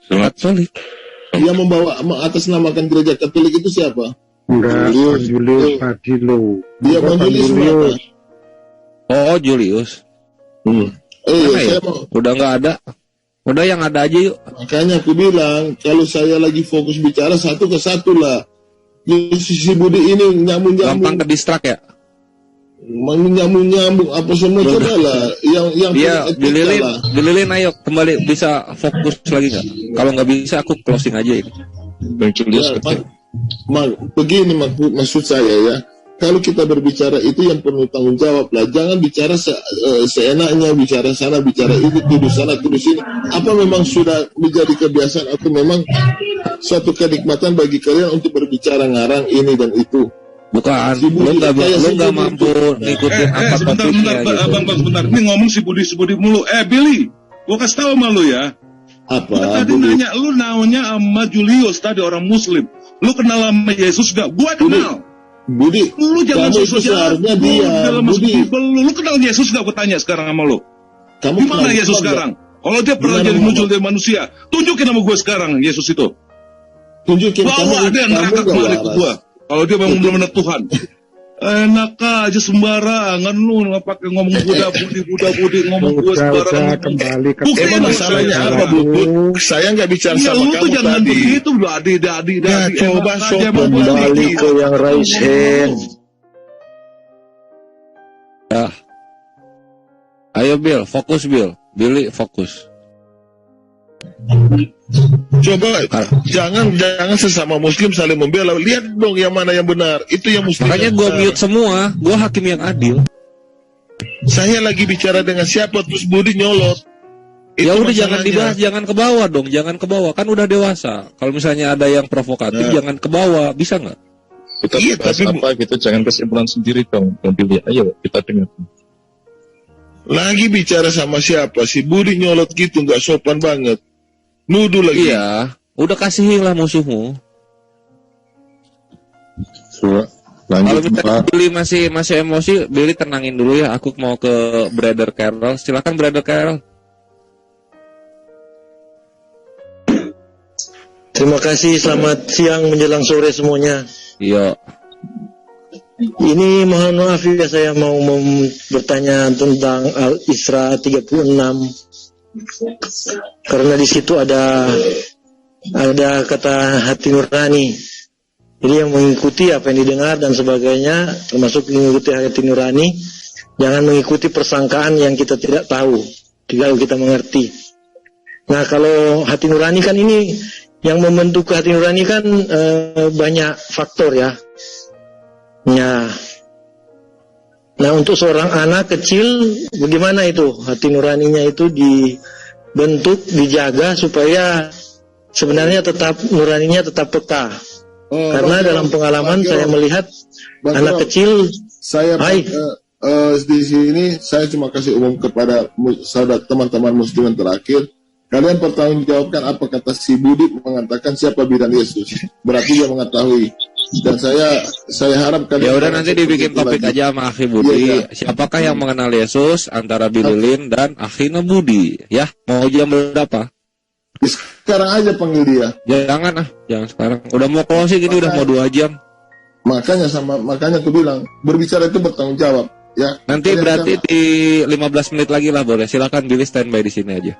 Katolik. Yang membawa atasnamakan gereja Katolik itu siapa? Julius Adilo. Dia Julius. Oh, Julius. Saya mau. Udah nggak ada. Udah yang ada aja yuk. Makanya aku bilang, kalau saya lagi fokus bicara satu ke satu lah. Si Budi ini nyambung-nyambung. Gampang ke distrak ya? Nyambung-nyambung apa semua coba lah. Yang dia dililin ayo kembali bisa fokus lagi nggak? Kalau nggak bisa aku closing aja ini. Begini maksud saya ya. Kalau kita berbicara itu yang perlu tanggung jawab lah. Jangan bicara seenaknya, bicara sana, bicara itu, tuduh sana, tuduh sini. Apa memang sudah menjadi kebiasaan atau memang suatu kenikmatan bagi kalian untuk berbicara ngarang ini dan itu? Bukan, lu nggak mampu ngikutin apa topiknya gitu. Bentar, ini ngomong si Budi mulu. Billy, gua kasih tahu sama lu ya. Apa? Tadi nanya, lu namanya sama Julius tadi orang Muslim. Lu kenal sama Yesus gak? Gua kenal. Budi, lu jangan sosial dia. Budi, lu kenal Yesus gak? Gue tanya sekarang sama lu. Gimana Yesus sekarang? Kalau dia pernah jadi muncul dari manusia, tunjukin sama gue sekarang Yesus itu. Tunjukin bawa dia neraka kembali ke gue. Kalau dia memang benar-benar Tuhan. Enak aja sembarangan lu nggak pakai ngomong Buddha ngomong gue sembarangan. Kembali ke emang masalahnya apa Bu? Saya nggak bicara sama kamu jangan tadi. Begitu dadi. Coba kembali ke yang raise hand. Ya. Ayo Bill, fokus Bill. Billy fokus. Coba jangan sesama Muslim saling membela. Lihat dong yang mana yang benar. Itu yang Muslim. Makanya gue mute semua. Gue hakim yang adil. Saya lagi bicara dengan siapa terus Budi nyolot. Ya udah jangan dibahas, jangan ke bawah dong, jangan ke bawah. Kan udah dewasa. Kalau misalnya ada yang provokatif, jangan ke bawah, bisa nggak? Kita bahas apa gitu, jangan kesimpulan sendiri dong. Pilih, ayo kita dengar. Lagi bicara sama siapa? Si Budi nyolot gitu, nggak sopan banget. Nuduh lagi. Iya, udah kasihin lah musuhmu. Kalau Billy masih emosi, Billy tenangin dulu ya. Aku mau ke Brother Carol. Silakan Brother Carol. Terima kasih, selamat siang menjelang sore semuanya. Iya. Ini mohon maaf ya, saya mau bertanya tentang Al-Isra 36. Karena di situ ada kata hati nurani. Jadi yang mengikuti apa yang didengar dan sebagainya, termasuk mengikuti hati nurani, jangan mengikuti persangkaan yang kita tidak tahu, kalau kita mengerti. Nah, kalau hati nurani kan ini, yang membentuk hati nurani kan banyak faktor ya. Nah, untuk seorang anak kecil, bagaimana itu hati nuraninya itu dibentuk, dijaga supaya sebenarnya nuraninya tetap peka. Karena dalam pengalaman saya melihat anak kecil. Saya di sini saya cuma kasih umum kepada saudara teman-teman Muslim yang terakhir. Kalian pertanggungjawabkan apa kata si Budi mengatakan siapa bidan Yesus. Berarti dia mengetahui. Dan saya harap kalian. Ya udah nanti dibikin topik lagi aja sama Akhi Budi. Ya. Siapakah yang mengenal Yesus antara Billy Lin dan Akhina Budi? Ya, mau jam berapa? Sekarang aja panggil dia. Jangan sekarang. Udah mau closing ini, udah mau 2 jam. Makanya aku bilang berbicara itu bertanggung jawab. Ya. Nanti berarti di 15 menit lagi lah boleh. Silakan Billy standby di sini aja.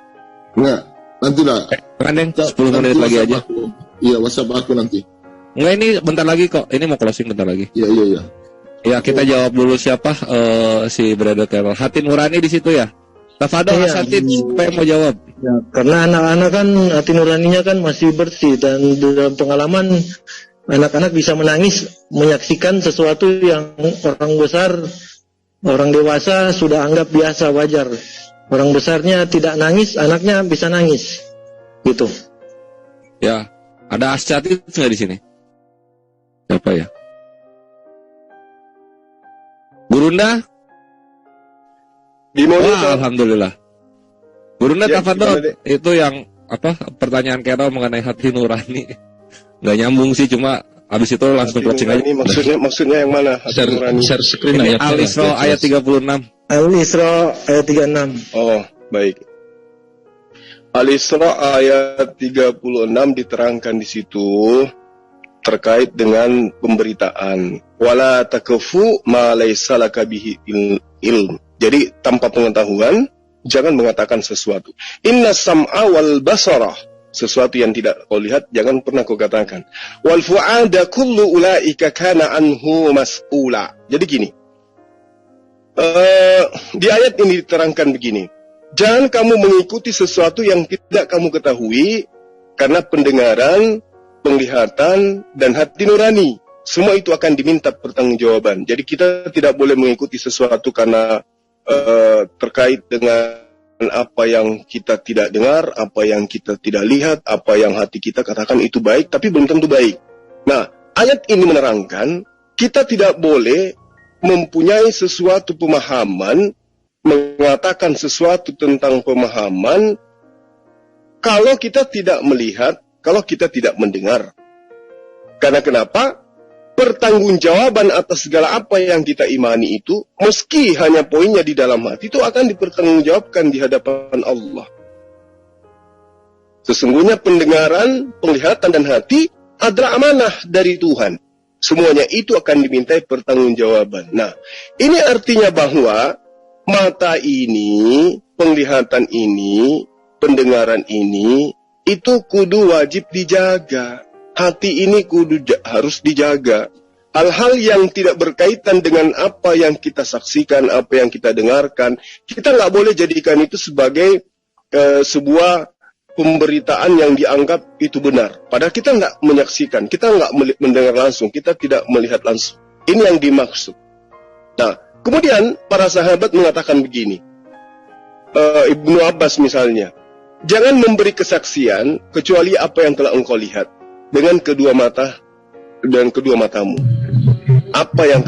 Enggak, nanti lah. Kan 10 menit lagi aja. Iya, WhatsApp aku nanti. Enggak, ini bentar lagi kok. Ini mau closing bentar lagi. Iya. Ya, kita jawab dulu siapa si Brother Carol. Hati nurani di situ ya. Tafadhol Asatid, siapa yang mau jawab? Ya, karena anak-anak kan hati nuraninya kan masih bersih, dan dalam pengalaman anak-anak bisa menangis menyaksikan sesuatu yang orang besar, orang dewasa sudah anggap biasa, wajar. Orang besarnya tidak nangis, anaknya bisa nangis, gitu. Ya, ada ascatis nggak di sini? Siapa ya? Gurunda? Wah, alhamdulillah. Gurunda Ya, tafadhol. gimana, Dek? Itu yang apa? Pertanyaan Carol mengenai hati nurani. Nggak nyambung sih, cuma habis itu langsung closing aja. Ini maksudnya yang mana? Hati nurani. Share screen Ini ayatnya. Al-Isra ayat 36. Al-Isra ayat 36. Oh, baik. Al-Isra ayat 36 diterangkan di situ terkait dengan pemberitaan. Wala takfu ma laisa laka bihi ilm. Jadi tanpa pengetahuan jangan mengatakan sesuatu. Inna sam'a wal basara, sesuatu yang tidak kau lihat jangan pernah kau katakan. Wal fu'ada kullu ulaika kana anhu mas'ula. Jadi gini. Di ayat ini diterangkan begini. Jangan kamu mengikuti sesuatu yang tidak kamu ketahui, karena pendengaran, penglihatan, dan hati nurani, semua itu akan diminta pertanggungjawaban. Jadi kita tidak boleh mengikuti sesuatu karena terkait dengan apa yang kita tidak dengar, apa yang kita tidak lihat, apa yang hati kita katakan itu baik, tapi belum tentu baik. Nah, ayat ini menerangkan kita tidak boleh mempunyai sesuatu pemahaman, mengatakan sesuatu tentang pemahaman kalau kita tidak melihat, kalau kita tidak mendengar. Karena kenapa? Pertanggungjawaban atas segala apa yang kita imani itu, meski hanya poinnya di dalam hati, itu akan dipertanggungjawabkan di hadapan Allah. Sesungguhnya pendengaran, penglihatan, dan hati adalah amanah dari Tuhan. Semuanya itu akan dimintai pertanggungjawaban. Nah, ini artinya bahwa mata ini, penglihatan ini, pendengaran ini, itu kudu wajib dijaga. Hati ini kudu harus dijaga. Hal-hal yang tidak berkaitan dengan apa yang kita saksikan, apa yang kita dengarkan, kita nggak boleh jadikan itu sebagai sebuah pemberitaan yang dianggap itu benar. Padahal kita nggak menyaksikan, kita nggak mendengar langsung, kita tidak melihat langsung. Ini yang dimaksud. Nah, kemudian para sahabat mengatakan begini. Ibnu Abbas misalnya, jangan memberi kesaksian kecuali apa yang telah engkau lihat dengan kedua mata dan kedua matamu. Apa yang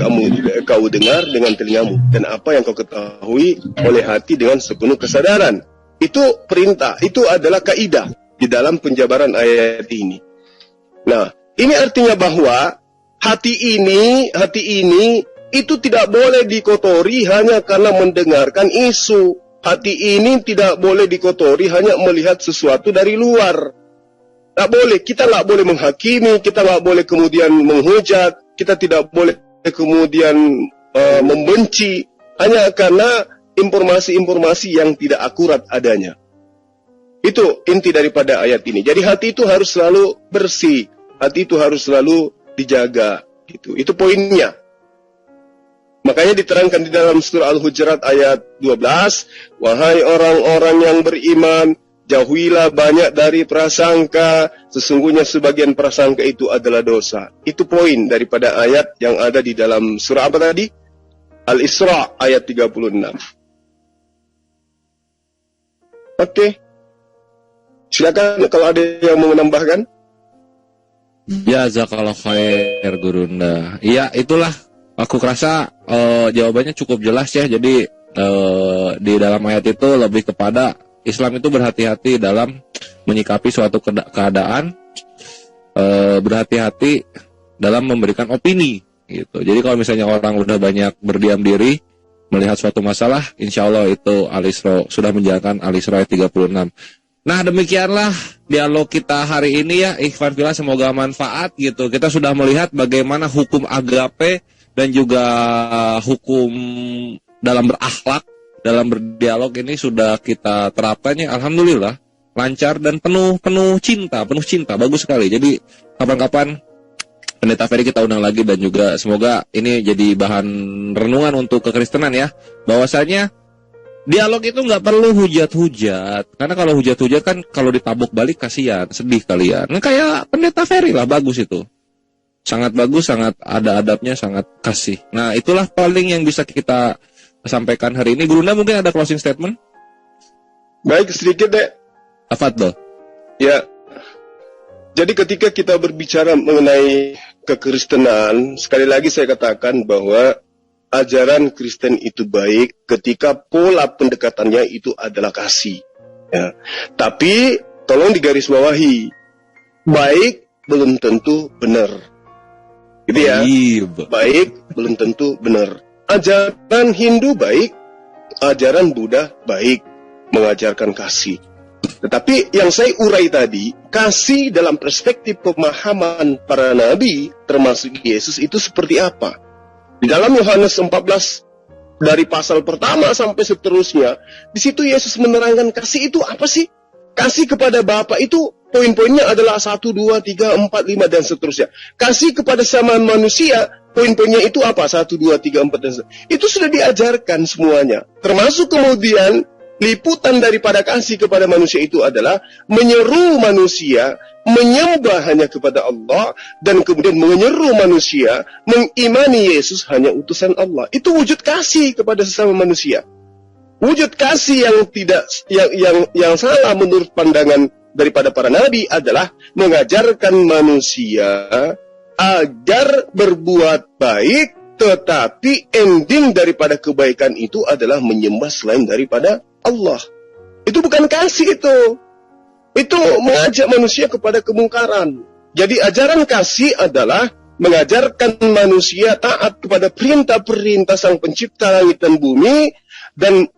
kau dengar dengan telingamu, dan apa yang kau ketahui oleh hati dengan sepenuh kesadaran. Itu perintah, itu adalah kaidah di dalam penjabaran ayat ini. Nah, ini artinya bahwa hati ini itu tidak boleh dikotori hanya karena mendengarkan isu. Hati ini tidak boleh dikotori hanya melihat sesuatu dari luar. Tak boleh, kita nggak boleh menghakimi, kita nggak boleh kemudian menghujat, kita tidak boleh kemudian membenci hanya karena informasi-informasi yang tidak akurat adanya. Itu inti daripada ayat ini. Jadi hati itu harus selalu bersih, hati itu harus selalu dijaga. Gitu. Itu poinnya. Makanya diterangkan di dalam surah Al-Hujurat ayat 12, wahai orang-orang yang beriman, jauhilah banyak dari prasangka, sesungguhnya sebagian prasangka itu adalah dosa. Itu poin daripada ayat yang ada di dalam surah apa tadi? Al-Isra ayat 36. Oke. Silakan kalau ada yang mau menambahkan. Ya, jazakallah khair Gurunda. Iya, itulah. Aku rasa jawabannya cukup jelas ya. Jadi di dalam ayat itu lebih kepada Islam itu berhati-hati dalam menyikapi suatu keadaan, berhati-hati dalam memberikan opini gitu. Jadi kalau misalnya orang udah banyak berdiam diri melihat suatu masalah, insya Allah itu Al-Isra sudah menjalankan Al-Isra ayat 36. Nah, demikianlah dialog kita hari ini ya, ikhwan fillah, semoga manfaat gitu. Kita sudah melihat bagaimana hukum agape dan juga hukum dalam berakhlak, dalam berdialog ini sudah kita terapkan ya, alhamdulillah lancar dan penuh cinta, bagus sekali. Jadi kapan-kapan Pendeta Ferry kita undang lagi, dan juga semoga ini jadi bahan renungan untuk kekristenan ya, bahwasanya Dialog itu nggak perlu hujat-hujat, karena kalau hujat-hujat kan kalau ditabuk balik kasihan, sedih kalian. Nah, kayak Pendeta Ferry lah, bagus itu. Sangat bagus, sangat ada adabnya, sangat kasih. Nah, itulah paling yang bisa kita sampaikan hari ini. Gurunda mungkin ada closing statement? Baik, sedikit deh. Tafadhol. Ya, jadi ketika kita berbicara mengenai kekristenan, sekali lagi saya katakan bahwa ajaran Kristen itu baik ketika pola pendekatannya itu adalah kasih. Ya. Tapi tolong digarisbawahi, baik belum tentu benar. Gitu ya. Baik belum tentu benar. Ajaran Hindu baik, ajaran Buddha baik, mengajarkan kasih. Tetapi yang saya urai tadi, kasih dalam perspektif pemahaman para nabi, termasuk Yesus, itu seperti apa? Di dalam Yohanes 14, dari pasal pertama sampai seterusnya, di situ Yesus menerangkan kasih itu apa sih? Kasih kepada Bapa itu poin-poinnya adalah 1, 2, 3, 4, 5, dan seterusnya. Kasih kepada sama manusia, poin-poinnya itu apa? 1, 2, 3, 4, dan seterusnya. Itu sudah diajarkan semuanya. Termasuk kemudian, liputan daripada kasih kepada manusia itu adalah menyeru manusia menyembah hanya kepada Allah, dan kemudian menyeru manusia mengimani Yesus hanya utusan Allah. Itu wujud kasih kepada sesama manusia. Wujud kasih yang tidak yang salah menurut pandangan daripada para nabi adalah mengajarkan manusia agar berbuat baik, tetapi ending daripada kebaikan itu adalah menyembah selain daripada Allah. Itu bukan kasih itu. Itu mengajak manusia kepada kemungkaran. Jadi ajaran kasih adalah mengajarkan manusia taat kepada perintah-perintah Sang Pencipta langit dan bumi, dan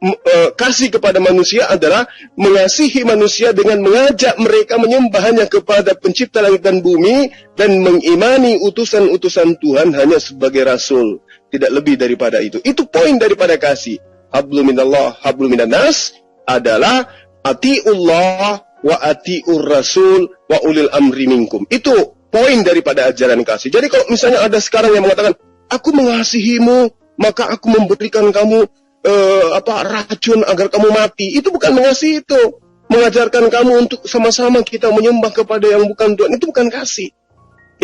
kasih kepada manusia adalah mengasihi manusia dengan mengajak mereka menyembah hanya kepada Pencipta langit dan bumi dan mengimani utusan-utusan Tuhan hanya sebagai rasul, tidak lebih daripada itu. Itu poin daripada kasih. Hablum minallah, hablum minannas adalah atiullah wa atiur rasul wa ulil amri minkum. Itu poin daripada ajaran kasih. Jadi kalau misalnya ada sekarang yang mengatakan, aku mengasihimu, maka aku memberikan kamu racun agar kamu mati. Itu bukan mengasihi itu. Mengajarkan kamu untuk sama-sama kita menyembah kepada yang bukan Tuhan. Itu bukan kasih.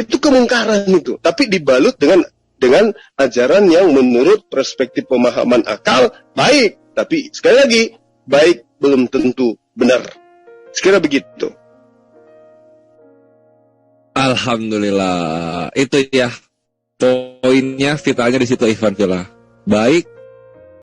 Itu kemungkaran itu. Tapi dibalut dengan ajaran yang menurut perspektif pemahaman akal baik. Tapi sekali lagi, baik belum tentu benar. Sekira begitu. Alhamdulillah. Itu ya poinnya, vitalnya di situ, Ivan Villa. Baik